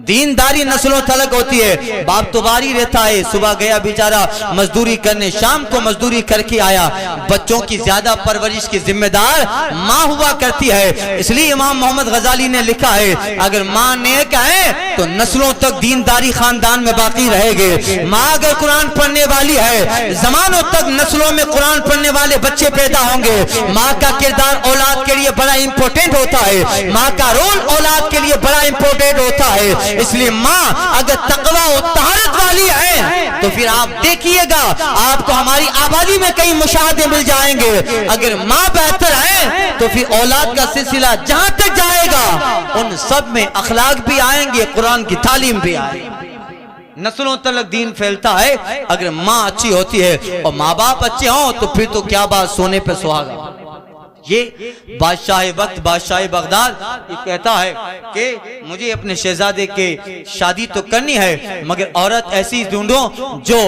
دینداری نسلوں تلک ہوتی ہے۔ باپ تو باری رہتا ہے، صبح گیا بیچارہ مزدوری کرنے، شام کو مزدوری کر کے آیا، بچوں کی زیادہ پرورش کی ذمہ دار ماں ہوا کرتی ہے۔ اس لیے امام محمد غزالی نے لکھا ہے اگر ماں نیک ہے تو نسلوں تک دینداری خاندان میں باقی رہے گے، ماں اگر قرآن پڑھنے والی ہے زمانوں تک نسلوں میں قرآن پڑھنے والے بچے پیدا ہوں گے۔ ماں کا کردار اولاد کے لیے بڑا امپورٹنٹ ہوتا ہے، ماں کا رول اولاد کے لیے بڑا امپورٹنٹ ہوتا ہے، اس لیے ماں اگر تقوی و طہارت والی ہے تو پھر آپ دیکھیے گا آپ کو ہماری آبادی میں کئی مشاہدے مل جائیں گے۔ اگر ماں بہتر ہے تو پھر اولاد کا سلسلہ جہاں تک جائے گا ان سب میں اخلاق بھی آئیں گے، قرآن کی تعلیم بھی آئے گی، نسلوں تلک دین پھیلتا ہے اگر ماں اچھی ہوتی ہے، اور ماں باپ اچھے ہوں تو پھر تو کیا بات، سونے پہ سہاگا۔ یہ بادشاہ وقت بادشاہ بغداد یہ کہتا ہے کہ مجھے اپنے شہزادے کے شادی تو کرنی ہے مگر عورت ایسی ڈھونڈو جو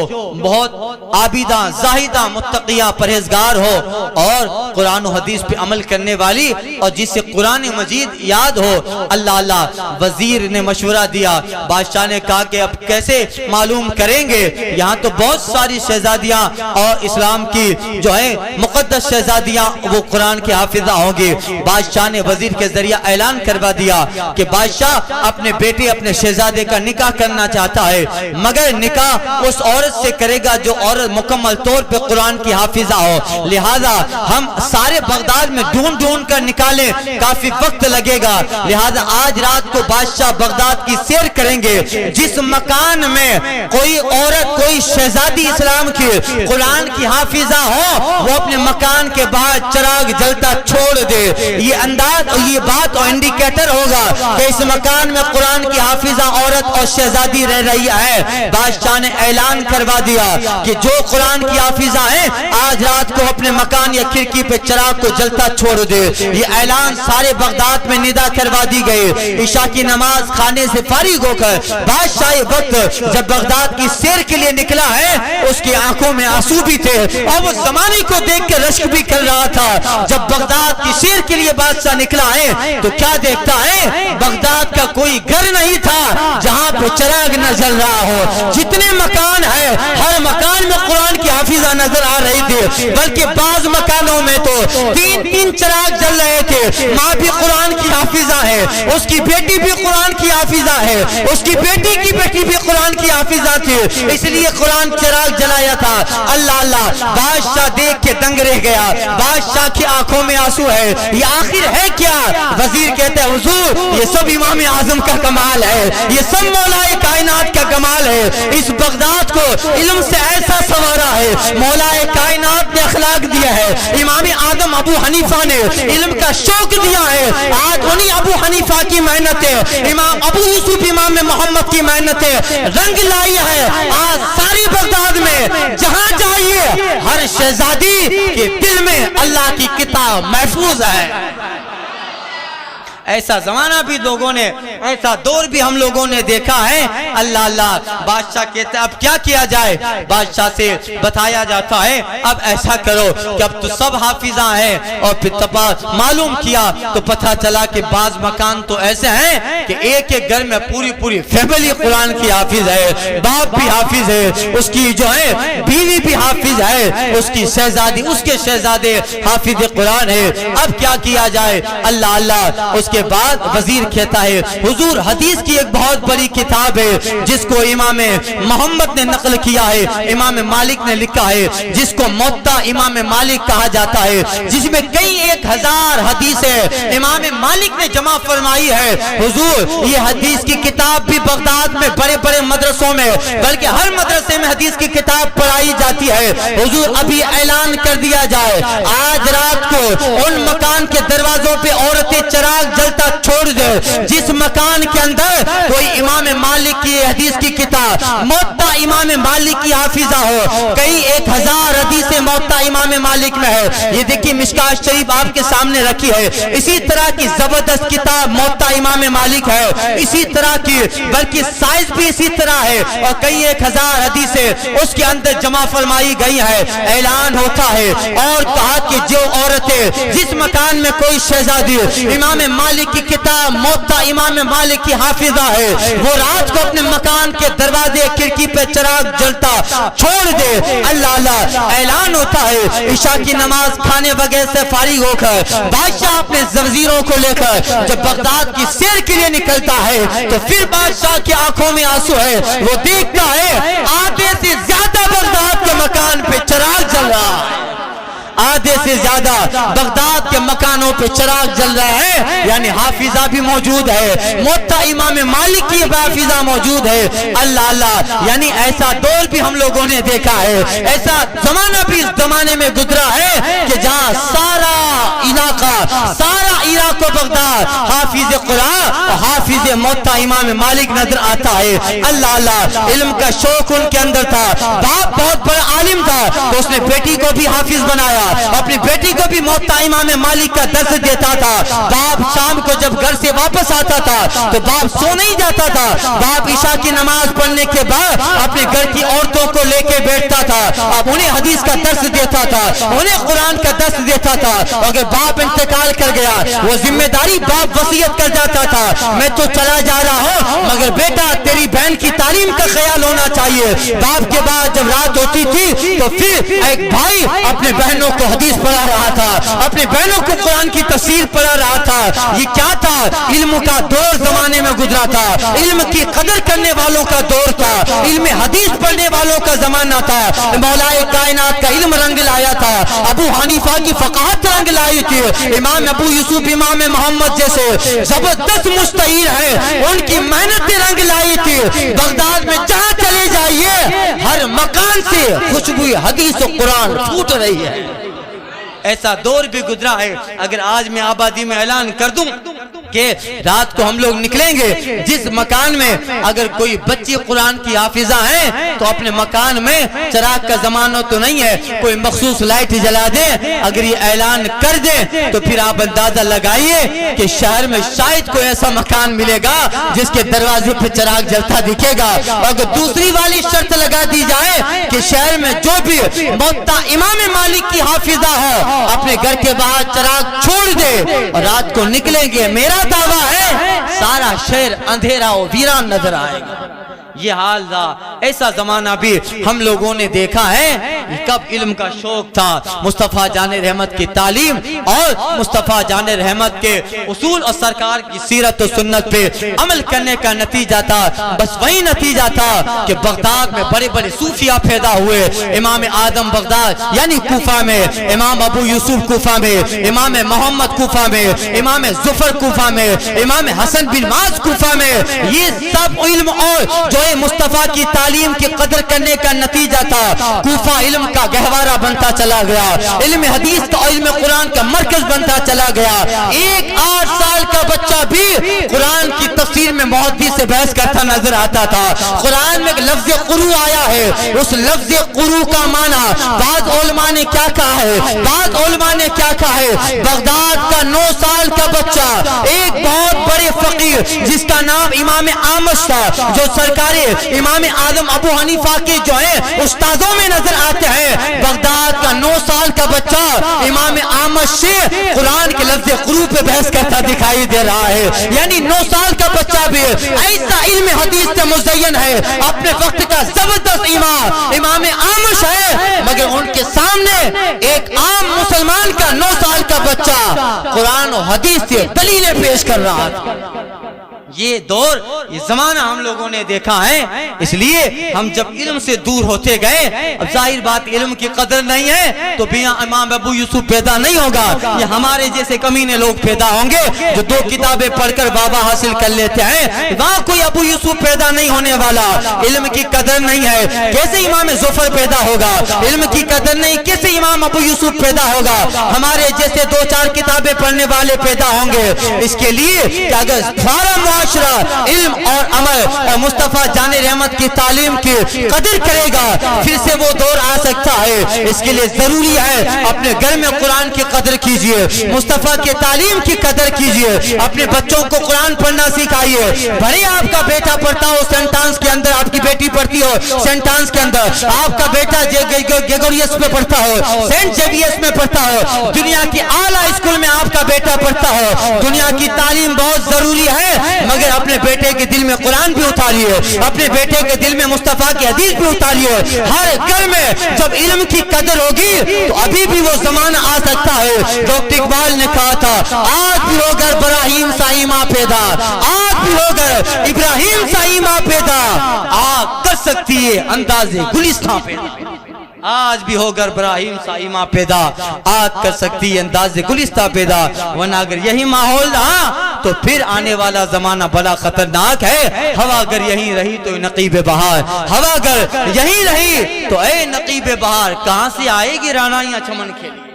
بہت عابدہ زاہدہ متقیہ پرہیزگار ہو اور قرآن و حدیث پہ عمل کرنے والی اور جس سے قرآن مجید یاد ہو۔ اللہ وزیر نے مشورہ دیا، بادشاہ نے کہا کہ اب کیسے معلوم کریں گے، یہاں تو بہت ساری شہزادیاں اور اسلام کی جو ہے مقدس شہزادیاں وہ قرآن کی حافظہ ہوں گی۔ بادشاہ نے وزیر کے ذریعہ اعلان کروا دیا کہ بادشاہ اپنے بیٹے اپنے شہزادے کا نکاح کرنا چاہتا ہے مگر نکاح اس عورت سے کرے گا جو عورت مکمل طور پہ قرآن کی حافظہ ہو، لہذا ہم سارے بغداد میں ڈھونڈ کر نکالیں، کافی وقت لگے گا، لہذا آج رات کو بادشاہ بغداد کی سیر کریں گے، جس مکان میں کوئی عورت کوئی شہزادی اسلام کی قرآن کی حافظہ ہو وہ اپنے مکان کے باہر چراغ جلتا چھوڑ دے۔ یہ انداز اور یہ بات اور انڈیکیٹر ہوگا کہ اس مکان میں قرآن کی حافظہ عورت اور شہزادی رہ رہی ہے۔ بادشاہ نے اعلان کروا دیا کہ جو قرآن کی حافظہ ہیں آج رات کو اپنے مکان یا کھڑکی پہ چراغ کو جلتا چھوڑ دے۔ یہ اعلان سارے بغداد میں ندا کروا دی گئی۔ عشاء کی نماز کھانے سے فارغ ہو کر بادشاہ وقت جب بغداد کی سیر کے لیے نکلا ہے اس کی آنکھوں میں آنسو بھی تھے اور وہ زمانے کو دیکھ کے رشک بھی کر رہا تھا۔ جب بغداد کی سیر کے لیے بادشاہ نکلا ہے تو کیا دیکھتا ہے، بغداد کا کوئی گھر نہیں تھا جہاں پہ چراغ نہ جل رہا ہو۔ جتنے مکان ہیں ہر مکان میں قرآن کی حافظہ نظر آ رہی تھی، بلکہ بعض مکانوں میں تو تین چراغ جل رہے تھے۔ ماں بھی قرآن کی حافظہ ہے، اس کی بیٹی بھی قرآن کی حافظہ ہے، اس کی بیٹی کی بیٹی بھی قرآن کی حافظہ تھی، اس لیے قرآن چراغ جلایا تھا۔ اللہ بادشاہ دیکھ کے دنگ رہ گیا، بادشاہ کی آنکھوں میں آنسو ہے، یہ آخر ہے کیا؟ وزیر کہتے ہیں حضور یہ سب امام اعظم کا کمال ہے، یہ سب مولا کائنات کا کمال ہے۔ اس بغداد کو علم سے ایسا سنوارا ہے، مولا کائنات نے اخلاق دیا ہے، امام اعظم ابو حنیفہ نے علم کا شوق دیا ہے، آج انہی ابو حنیفہ کی محنت ہے، امام ابو یوسف امام محمد کی محنت ہے رنگ لائی ہے۔ آج ساری بغداد میں جہاں جائیے ہر شہزادی کے دل میں اللہ کی کتاب محفوظ ہے۔ ایسا زمانہ بھی لوگوں نے، ایسا دور بھی ہم لوگوں نے دیکھا ہے۔ اللہ بادشاہ کہتے اب کیا کیا جائے، بادشاہ سے بتایا جاتا ہے اب ایسا کرو کہ اب تو سب حافظہ ہیں، اور پھر تپاس معلوم کیا تو پتہ چلا کہ بعض مکان تو ایسے ہیں کہ ایک گھر میں پوری فیملی قرآن کی حافظ ہے، باپ بھی حافظ ہے، اس کی جو ہے بیوی بھی حافظ ہے، اس کی شہزادی اس کے شہزادے حافظ قرآن ہے۔ اب کیا کیا جائے، اللہ اس کے بعد وزیر کہتا ہے حضور حدیث کی ایک بہت بڑی کتاب ہے جس کو امام محمد نے نقل کیا ہے، امام مالک نے لکھا ہے، جس کو موطا امام مالک کہا جاتا ہے، جس میں کئی 1000 حدیثیں امام مالک نے جمع فرمائی ہے۔ حضور یہ حدیث کی کتاب بھی بغداد میں بڑے مدرسوں میں بلکہ ہر مدرسے میں حدیث کی کتاب پڑھائی جاتی ہے۔ حضور ابھی اعلان کر دیا جائے آج رات کو ان مکان کے دروازوں پہ عورتیں چراغ جلتا چھوڑ دے. جس مکان کے اندر کوئی امام مالک کی حدیث کی کتاب موطا امام مالک کی حافظہ ہو, کئی 1000 حدیث موطا امام مالک میں ہے. یہ دیکھیے مشکات شریف آپ کے سامنے رکھی ہے. اسی طرح کی زبردست کتاب موطا امام مالک ہے, اسی طرح کی, بلکہ سائز بھی اسی طرح ہے, اور کئی 1000 حدیثیں اس کے اندر جمع فرمائی گئی ہے. اعلان ہوتا ہے اور کہا کہ جو عورتیں جس مکان میں کوئی شہزادی امام مالک کی کتاب موطا امام مالک کی حافظہ ہے, وہ رات کو اپنے مکان کے دروازے کھڑکی پہ چراغ جلتا چھوڑ دے. اللہ اللہ اعلان ہوتا ہے. عشاء کی نماز کھانے وغیرہ سے فارغ ہو کر بادشاہ اپنے وزیروں کو لے کر جب بغداد کی سیر کے لیے نکلتا ہے تو پھر بادشاہ کی آنکھوں میں آنسو ہے. وہ دیکھتا ہے آدھے سے زیادہ بغداد کے مکان پہ چراغ جل رہا ہے, آدھے سے زیادہ بغداد کے مکانوں پہ چراغ جل رہا ہے, یعنی حافظہ بھی موجود ہے, موطا امام مالک کی حافظہ موجود ہے. اللہ اللہ, یعنی ایسا دور بھی ہم لوگوں نے دیکھا ہے, ایسا زمانہ بھی اس زمانے میں گزرا ہے کہ جہاں سارا عراق و بغداد حافظ قرآن اور حافظ موطا امام مالک نظر آتا ہے. اللہ اللہ, علم کا شوق ان کے اندر تھا. باپ بہت بڑا عالم تھا تو اس نے بیٹی کو بھی حافظ بنایا, اپنی بیٹی کو بھی موطا امام مالک کا درس دیتا تھا. باپ شام کو جب گھر سے واپس آتا تھا تو باپ سو نہیں جاتا تھا. باپ عشاء کی نماز پڑھنے کے بعد اپنے گھر کی عورتوں کو لے کے بیٹھتا تھا, اب انہیں حدیث کا درس دیتا تھا, انہیں قرآن کا درس دیتا تھا. اگر باپ انتقال کر گیا وہ ذمہ داری باپ وصیت کر جاتا تھا, میں تو چلا جا رہا ہوں مگر بیٹا تیری بہن کی تعلیم کا خیال ہونا چاہیے. باپ کے بعد جب رات ہوتی تھی تو پھر ایک بھائی اپنے بہنوں کو حدیث پڑھا رہا تھا, اپنے بہنوں کو قرآن کی تفسیر پڑھا رہا تھا. یہ کیا تھا؟ علم کا دور زمانے میں گزرا تھا, علم کی قدر کرنے والوں کا دور تھا, علم حدیث پڑھنے والوں کا زمانہ تھا. مولا کائنات کا علم رنگ لایا تھا, ابو حنیفہ کی فقاہت رنگ لائی تھی, امام ابو یوسف امام محمد جیسے زبردست مجتہد ہیں ان کی محنت رنگ لائی تھی. بغداد میں جہاں چلے جائیے ہر مکان سے خوشبو حدیث و قرآن پھوٹ رہی ہے. ایسا دور بھی گزرا ہے. اگر آج میں آبادی میں اعلان کر دوں کہ رات کو ہم لوگ نکلیں گے, جس مکان میں اگر کوئی بچی قرآن کی حافظہ ہیں تو اپنے مکان میں چراغ کا زمانہ تو نہیں ہے, کوئی مخصوص لائٹ جلا دیں. اگر یہ اعلان کر دیں تو پھر آپ اندازہ لگائیے کہ شہر میں شاید کوئی ایسا مکان ملے گا جس کے دروازے پہ چراغ جلتا دکھے گا. اگر دوسری والی شرط لگا دی جائے کہ شہر میں جو بھی موطا امام مالک کی حافظہ ہے اپنے گھر کے باہر چراغ چھوڑ دے اور رات کو نکلیں گے, میرا دعویٰ ہے سارا شہر اندھیرا و ویران نظر آئے گا. یہ حال تھا. ایسا زمانہ بھی ہم لوگوں نے دیکھا ہے. کب علم کا شوق تھا, مصطفیٰ جان رحمت کی تعلیم اور مصطفیٰ جان رحمت کے اصول اور سرکار کی سیرت و سنت پہ عمل کرنے کا نتیجہ تھا. بس وہی نتیجہ تھا کہ بغداد میں بڑے بڑے صوفیاء پیدا ہوئے. امام آدم بغداد یعنی کوفہ میں, امام ابو یوسف کوفہ میں, امام محمد کوفہ میں, امام ظفر کوفہ میں, امام حسن بن معاذ کوفہ میں. یہ سب علم اور جو مصطفیٰ کی تعلیم کی قدر کرنے کا نتیجہ تھا. کوفہ علم کا گہوارہ بنتا چلا گیا, علم حدیث کا علم قرآن کا مرکز بنتا چلا گیا. ایک 8 سال کا بچہ بھی قرآن کی تفسیر میں محدث سے بحث کرتا نظر آتا تھا. قرآن میں ایک لفظ قرو آیا ہے, اس لفظ قرو کا معنی بعض علماء نے کیا کہا ہے, بعض علماء نے کیا کہا ہے. بغداد کا 9 سال کا بچہ ایک بہت بڑے فقیر جس کا نام امام آمش تھا, جو سرکار امام اعظم ابو حنیفہ کے جو ہیں استادوں میں نظر آتے ہیں. بغداد کا 9 سال کا بچہ امام آمش سے قرآن کے لفظ قرو پہ بحث کرتا دکھائی دے رہا ہے. یعنی 9 سال کا بچہ بھی ایسا علم حدیث سے مزین ہے, اپنے وقت کا زبردست امام آمش ہے, مگر ان کے سامنے ایک عام مسلمان کا 9 سال کا بچہ قرآن و حدیث سے دلیلیں پیش کر رہا تھا. یہ دور, یہ زمانہ ہم لوگوں نے دیکھا ہے. اس لیے ہم جب علم سے دور ہوتے گئے, اب ظاہر بات علم کی قدر نہیں ہے تو بھی امام ابو یوسف پیدا نہیں ہوگا. یہ ہمارے جیسے کمینے لوگ پیدا ہوں گے جو 2 کتابیں پڑھ کر بابا حاصل کر لیتے ہیں. وہاں کوئی ابو یوسف یوسف پیدا نہیں ہونے والا, علم کی قدر نہیں ہے کیسے امام ظفر پیدا ہوگا, علم کی قدر نہیں کیسے امام ابو یوسف پیدا ہوگا, ہمارے جیسے 2-4 کتابیں پڑھنے والے پیدا ہوں گے. اس کے لیے کہ اگر سارا معاشرہ علم اور عمل مصطفیٰ جان رحمت کی تعلیم کی قدر کرے گا پھر سے وہ دور آ سکتا ہے. اس کے لیے ضروری ہے اپنے گھر میں قرآن کی قدر کیجئے, مصطفیٰ کی تعلیم کی قدر کیجئے, اپنے بچوں کو قرآن پڑھنا سکھائیے. بھلے آپ کا بیٹا پڑھتا ہو سینٹ آنس کے اندر, آپ کی بیٹی پڑھتی ہو سینٹ آنس کے اندر, آپ کا بیٹا گریگوریس میں پڑھتا ہو, سینٹ زیویئرس میں پڑھتا ہو, دنیا کی اعلیٰ اسکول میں آپ کا بیٹا پڑھتا ہو. دنیا کی تعلیم بہت ضروری ہے مگر اپنے بیٹے کے دل میں قرآن بھی اتاریے, اپنے بیٹے کے دل میں مصطفیٰ کی حدیث بھی اتاریے. ہر گھر میں جب علم کی قدر ہوگی تو ابھی بھی وہ زمانہ آ سکتا ہے. ڈاکٹر اقبال نے کہا تھا آج بھی ہو گر ابراہیم سا ایماں پیدا, آج بھی ہو گر ابراہیم سا ایماں پیدا, آگ کر سکتی ہے انداز گلستان پیدا. آج بھی ہو گر ابراہیم سا ایماں پیدا, آگ کر سکتی ہے انداز گلستان پیدا. ورنہ اگر یہی ماحول رہا تو پھر آنے والا زمانہ بڑا خطرناک ہے. ہوا اگر یہی رہی تو نقیب بہار, ہوا اگر یہی رہی تو اے نقیب بہار کہاں سے آئے گی رانائیاں چمن کھیلی.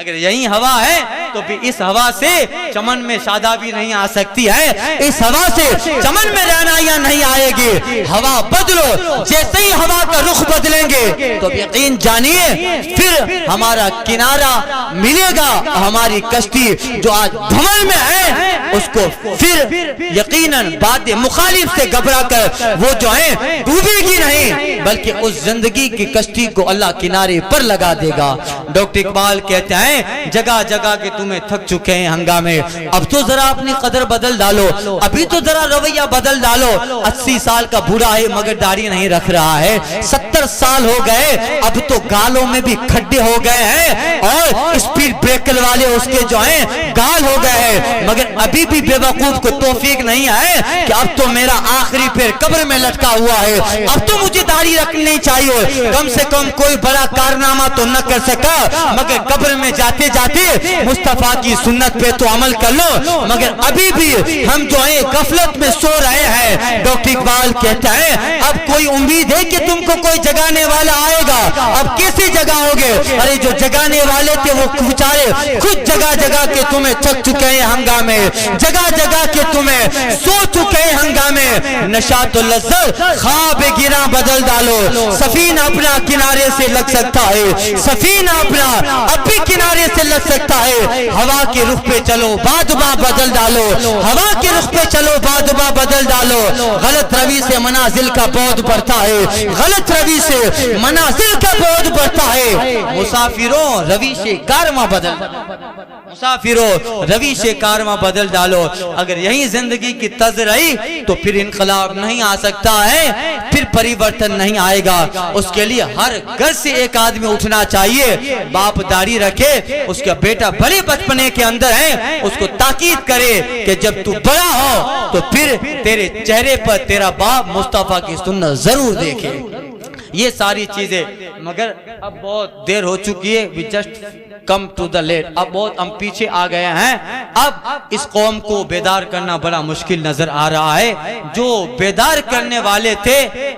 اگر یہی ہوا ہے تو پھر اس ہوا سے چمن میں شادابی نہیں آ سکتی ہے, اس ہوا سے چمن میں رعنائیاں نہیں آئے گی. ہوا بدلو, جیسے ہی ہوا کا رخ بدلیں گے تو یقین جانیے پھر ہمارا کنارہ ملے گا. ہماری کشتی جو آج دھمل میں ہے اس کو پھر یقیناً بات مخالف سے گھبرا کر وہ جو ہے ڈوبے گی نہیں بلکہ اس زندگی کی کشتی کو اللہ کنارے پر لگا دے گا. ڈاکٹر اقبال کہتے ہیں جگہ جگہ کے تمہیں تھک چکے ہیں ہنگامے, اب تو ذرا اپنی قدر بدل ڈالو, ابھی تو ذرا رویہ بدل ڈالو. 80 سال کا بوڑھا ہے مگر داڑھی نہیں رکھ رہا ہے, 70 سال ہو گئے اب تو گالوں میں بھی کھڈے ہو گئے ہیں اور اسپیڈ بریکر والے اس کے جو ہیں گال ہو گئے ہیں, مگر ابھی بھی بے وقوف کو توفیق نہیں ہے کہ اب تو میرا آخری پیر قبر میں لٹکا ہوا ہے, اب تو مجھے داڑھی رکھنی چاہیے. کم سے کم کوئی بڑا کارنامہ تو نہ کر سکا مگر قبر میں جاتے جاتے مصطفیٰ کی سنت پہ تو عمل کر لو. مگر ابھی بھی ہم جو ہیں غفلت میں سو رہے ہیں. ڈاکٹر اقبال کہتا ہے اب کوئی امید ہے کہ تم کو کوئی جگانے والا آئے گا, اب کیسے جگاؤ گے. ارے جو جگانے والے تھے وہ بیچارے خود جگہ جگہ کے تمہیں تھک چکے ہیں ہنگامے, جگہ جگہ کے تمہیں سو چکے ہیں ہنگامے. نشاط و لذت خواب گراں بدل ڈالو, سفینہ اپنا کنارے سے لگ سکتا ہے, سفینہ اپنا اب بھی کنارے سے لگ سکتا ہے. ہوا کے رخ پہ چلو بادباں بدل ڈالو, ہوا کے رخ پہ چلو بادباں بدل ڈالو. غلط روی سے منازل کا بودھ بڑھتا ہے, غلط روی سے منازل کا بودھ بڑھتا ہے. مسافروں روی سے کارواں بدل, مسافروں روی سے کارواں بدل ڈالو. اگر یہی زندگی کی طرز رہی تو پھر انقلاب نہیں آ سکتا ہے, پھر پریورتن نہیں آئے گا. اس کے لیے ہر گھر سے ایک آدمی اٹھنا چاہیے. باپ داڑھی رکھے, اس کا بیٹا بڑے بچپنے کے اندر ہے, اس کو تاکید کرے کہ جب تو بڑا ہو تو پھر تیرے چہرے پر تیرا باپ مصطفیٰ کی سنت ضرور دیکھے. یہ ساری چیزیں مگر اب بہت دیر ہو چکی ہے. we just come to the late, اب بہت ہم پیچھے آ گئے ہیں. اب اس قوم کو بیدار کرنا بڑا مشکل نظر آ رہا ہے. جو بیدار کرنے والے تھے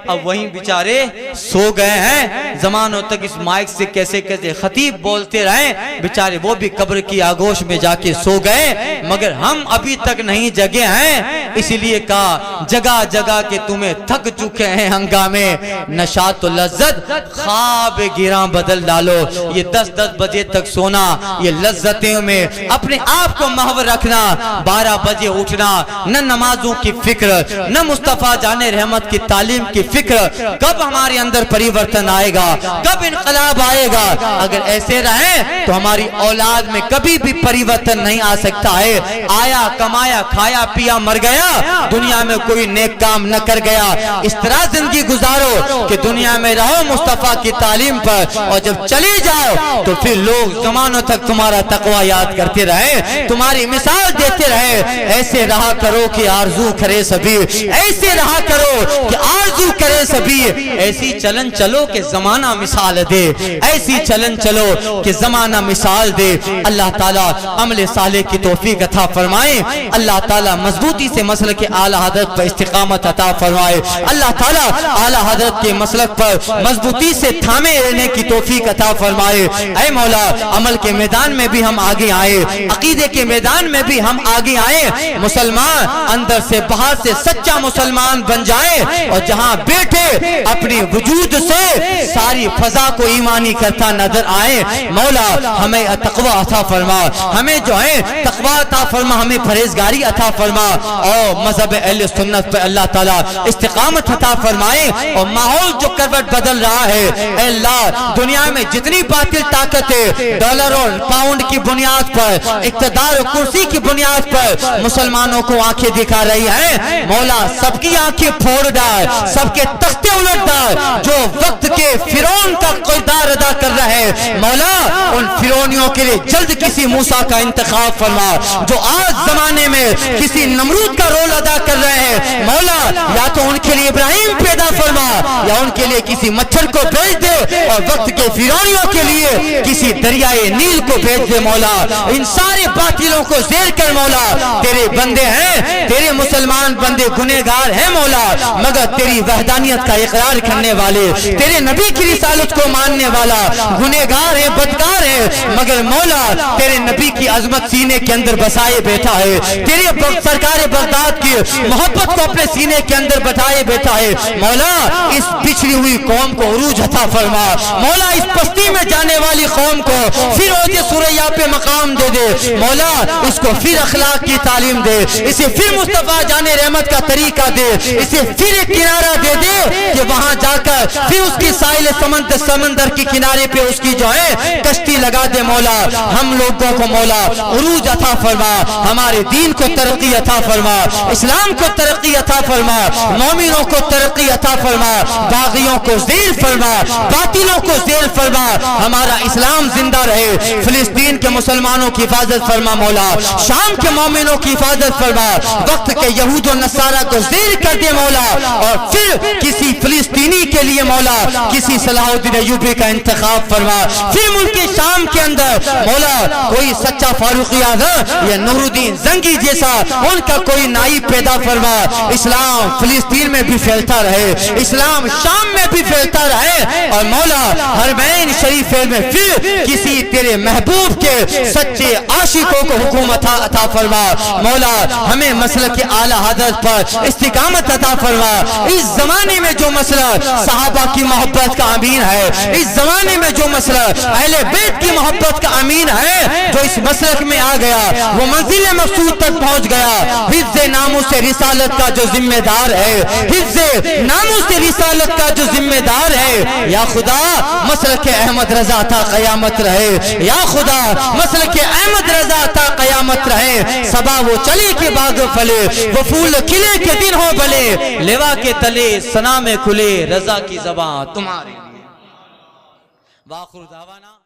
اب وہیں بیچارے سو گئے ہیں. زمانوں تک اس مائک سے کیسے کیسے خطیب بولتے رہے, بیچارے وہ بھی قبر کی آگوش میں جا کے سو گئے, مگر ہم ابھی تک نہیں جگے ہیں. اسی لیے کہا جگہ جگہ کے تمہیں تھک چکے ہیں ہنگامے. نشاط و لذت خواب گراں بدل ڈالو. یہ 10-10 بجے تک سونا, یہ لذتیں میں اپنے آپ کو محو رکھنا, 12 بجے اٹھنا, نہ نمازوں کی فکر, نہ مصطفیٰ جان رحمت کی تعلیم کی فکر. کب ہمارے اندر پریورتن آئے گا, کب انقلاب آئے گا؟ اگر ایسے رہیں تو ہماری اولاد میں کبھی بھی پریورتن نہیں آ سکتا ہے. آیا کمایا کھایا پیا مر گیا, دنیا میں کوئی نیک کام نہ کر گیا. اس طرح زندگی گزارو کہ دنیا میں رہو مصطفیٰ کی تعلیم پر, اور جب چلی جاؤ تو پھر لوگ زمانوں تک تمہارا تقوی یاد کرتے رہے, تمہاری مثال دیتے رہے. ایسے رہا کرو کہ آرزو کرے سبھی, ایسے رہا کرو کہ آرزو کرے سبھی. ایسی چلن چلو کہ زمانہ مثال دے, ایسی چلن چلو کہ زمانہ مثال دے. اللہ تعالیٰ عمل صالح کی توفیق عطا فرمائے. اللہ تعالیٰ مضبوطی سے مسلک اعلی حضرت پر استقامت عطا فرمائے. اللہ تعالیٰ اعلی حضرت کے مسلک پر مضبوطی سے تھامے رہنے کی توفیق عطا فرمائے. اے مولا, عمل کے میدان میں بھی ہم آگے آئے, عقیدے کے میدان میں بھی ہم آگے آئے. مسلمان اندر سے باہر سے سچا مسلمان بن جائے, اور جہاں بیٹھے اپنی وجود سے ساری فضا کو ایمانی کرتا نظر آئے. مولا ہمیں تقوی عطا فرما, ہمیں جو ہے تقوی عطا فرما, ہمیں پرہیزگاری عطا فرما, اور مذہب اہل سنت پر اللہ تعالیٰ استقامت عطا فرمائے. اور ماحول جو کروٹ بدل رہا ہے, اے اللہ دنیا میں جتنی باطل طاقتیں ڈالر اور پاؤنڈ کی بنیاد پر, اقتدار اور کرسی کی بنیاد پر مسلمانوں کو آنکھیں دکھا رہی ہیں, مولا سب کی آنکھیں پھوڑ ڈال, سب کے تختے الٹ ڈال. جو وقت کے فرعون کا کردار ادا کر رہے ہیں, مولا ان فرعونیوں کے لیے جلد کسی موسیٰ کا انتخاب فرما. جو آج زمانے میں کسی نمرود کا رول ادا کر رہے ہیں, مولا یا تو ان کے لیے ابراہیم پیدا فرما, یا ان کے لیے کسی مچھر کو بھیج دے, اور وقت کے فرعونیوں کے لیے کسی دریائے نیل کو بھیج دے. مولا ان سارے باطلوں کو زیر کر. مولا تیرے بندے ہیں, تیرے مسلمان بندے گنہگار ہیں مولا, مگر تیری وحدانیت کا اقرار کرنے والے, تیرے نبی کی رسالت کو ماننے والا گنہگار ہے, بدکار ہے, مگر مولا تیرے نبی کی عظمت سینے کے اندر بسائے بیٹھا ہے, تیرے سرکار بغداد کی محبت کو اپنے سینے کے اندر بٹھائے بیٹھا ہے. مولا اس پچھڑی ہوئی قوم کو عروج عطا فرما. مولا اس پستی میں جانے والی قوم کو پھر اوج ثریا پہ مقام دے دے. مولا اس کو پھر اخلاق کی تعلیم دے, اسے پھر مصطفیٰ جان رحمت کا طریقہ دے, اسے پھر ایک کنارہ دے دے کہ وہاں جا کر پھر اس کی ساحل سمندر کی کنارے پہ اس کی جو ہے کشتی لگا دے. مولا ہم لوگوں کو مولا عروج عطا فرما, ہمارے دین کو ترقی عطا فرما, اسلام کو ترقی عطا فرما, مومنوں کو ترقی عطا فرما, باغیوں کو زیر فرما, باطلوں کو زیر فرما. ہمارا اسلام زندہ رہے, فلسطین کے مسلمانوں کی حفاظت فرما. مولا شام کے مومنوں کی حفاظت فرما, وقت کے یہود و نصارہ کو زیر کر دے مولا, اور پھر کسی فلسطینی کے لیے مولا کسی صلاح الدین ایوبی کا انتخاب فرما. پھر ملک شام کے اندر مولا کوئی سچا فاروقی اعظم یا نور الدین زنگی جیسا ان کا کوئی نائب پیدا فرما. اسلام فلسطین میں بھی پھیلتا رہے, اسلام شام میں بھی پھیلتا رہے, اور مولا حرمین شریفین میں پھر کسی تیرے محبوب کے سچے عاشقوں کو حکومت عطا فرما. مولا ہمیں مسلک اعلی حضرت پر استقامت عطا فرما. اس زمانے میں جو مسئلہ صحابہ کی محبت کا امین ہے, اس زمانے میں جو مسئلہ اہل بیت کی محبت کا امین ہے, جو اس مسلک میں آ گیا وہ منزل مقصود تک پہنچ گیا. حفظ ناموس رسالت کا جو ذمہ دار ہے, حفظ ناموس رسالت کا جو ذمہ دار ہے, یا خدا مسلک احمد رضا تا قیامت رہے, یا خدا مسلک احمد رضا تا قیامت رہے. صبا وہ چلے کے باغ پھلے, وہ پھول کھلے کے دن ہو بھلے, لیوا کے تلے ثنا میں کھلے رضا کی زبان تمہاری. واخر دعوانا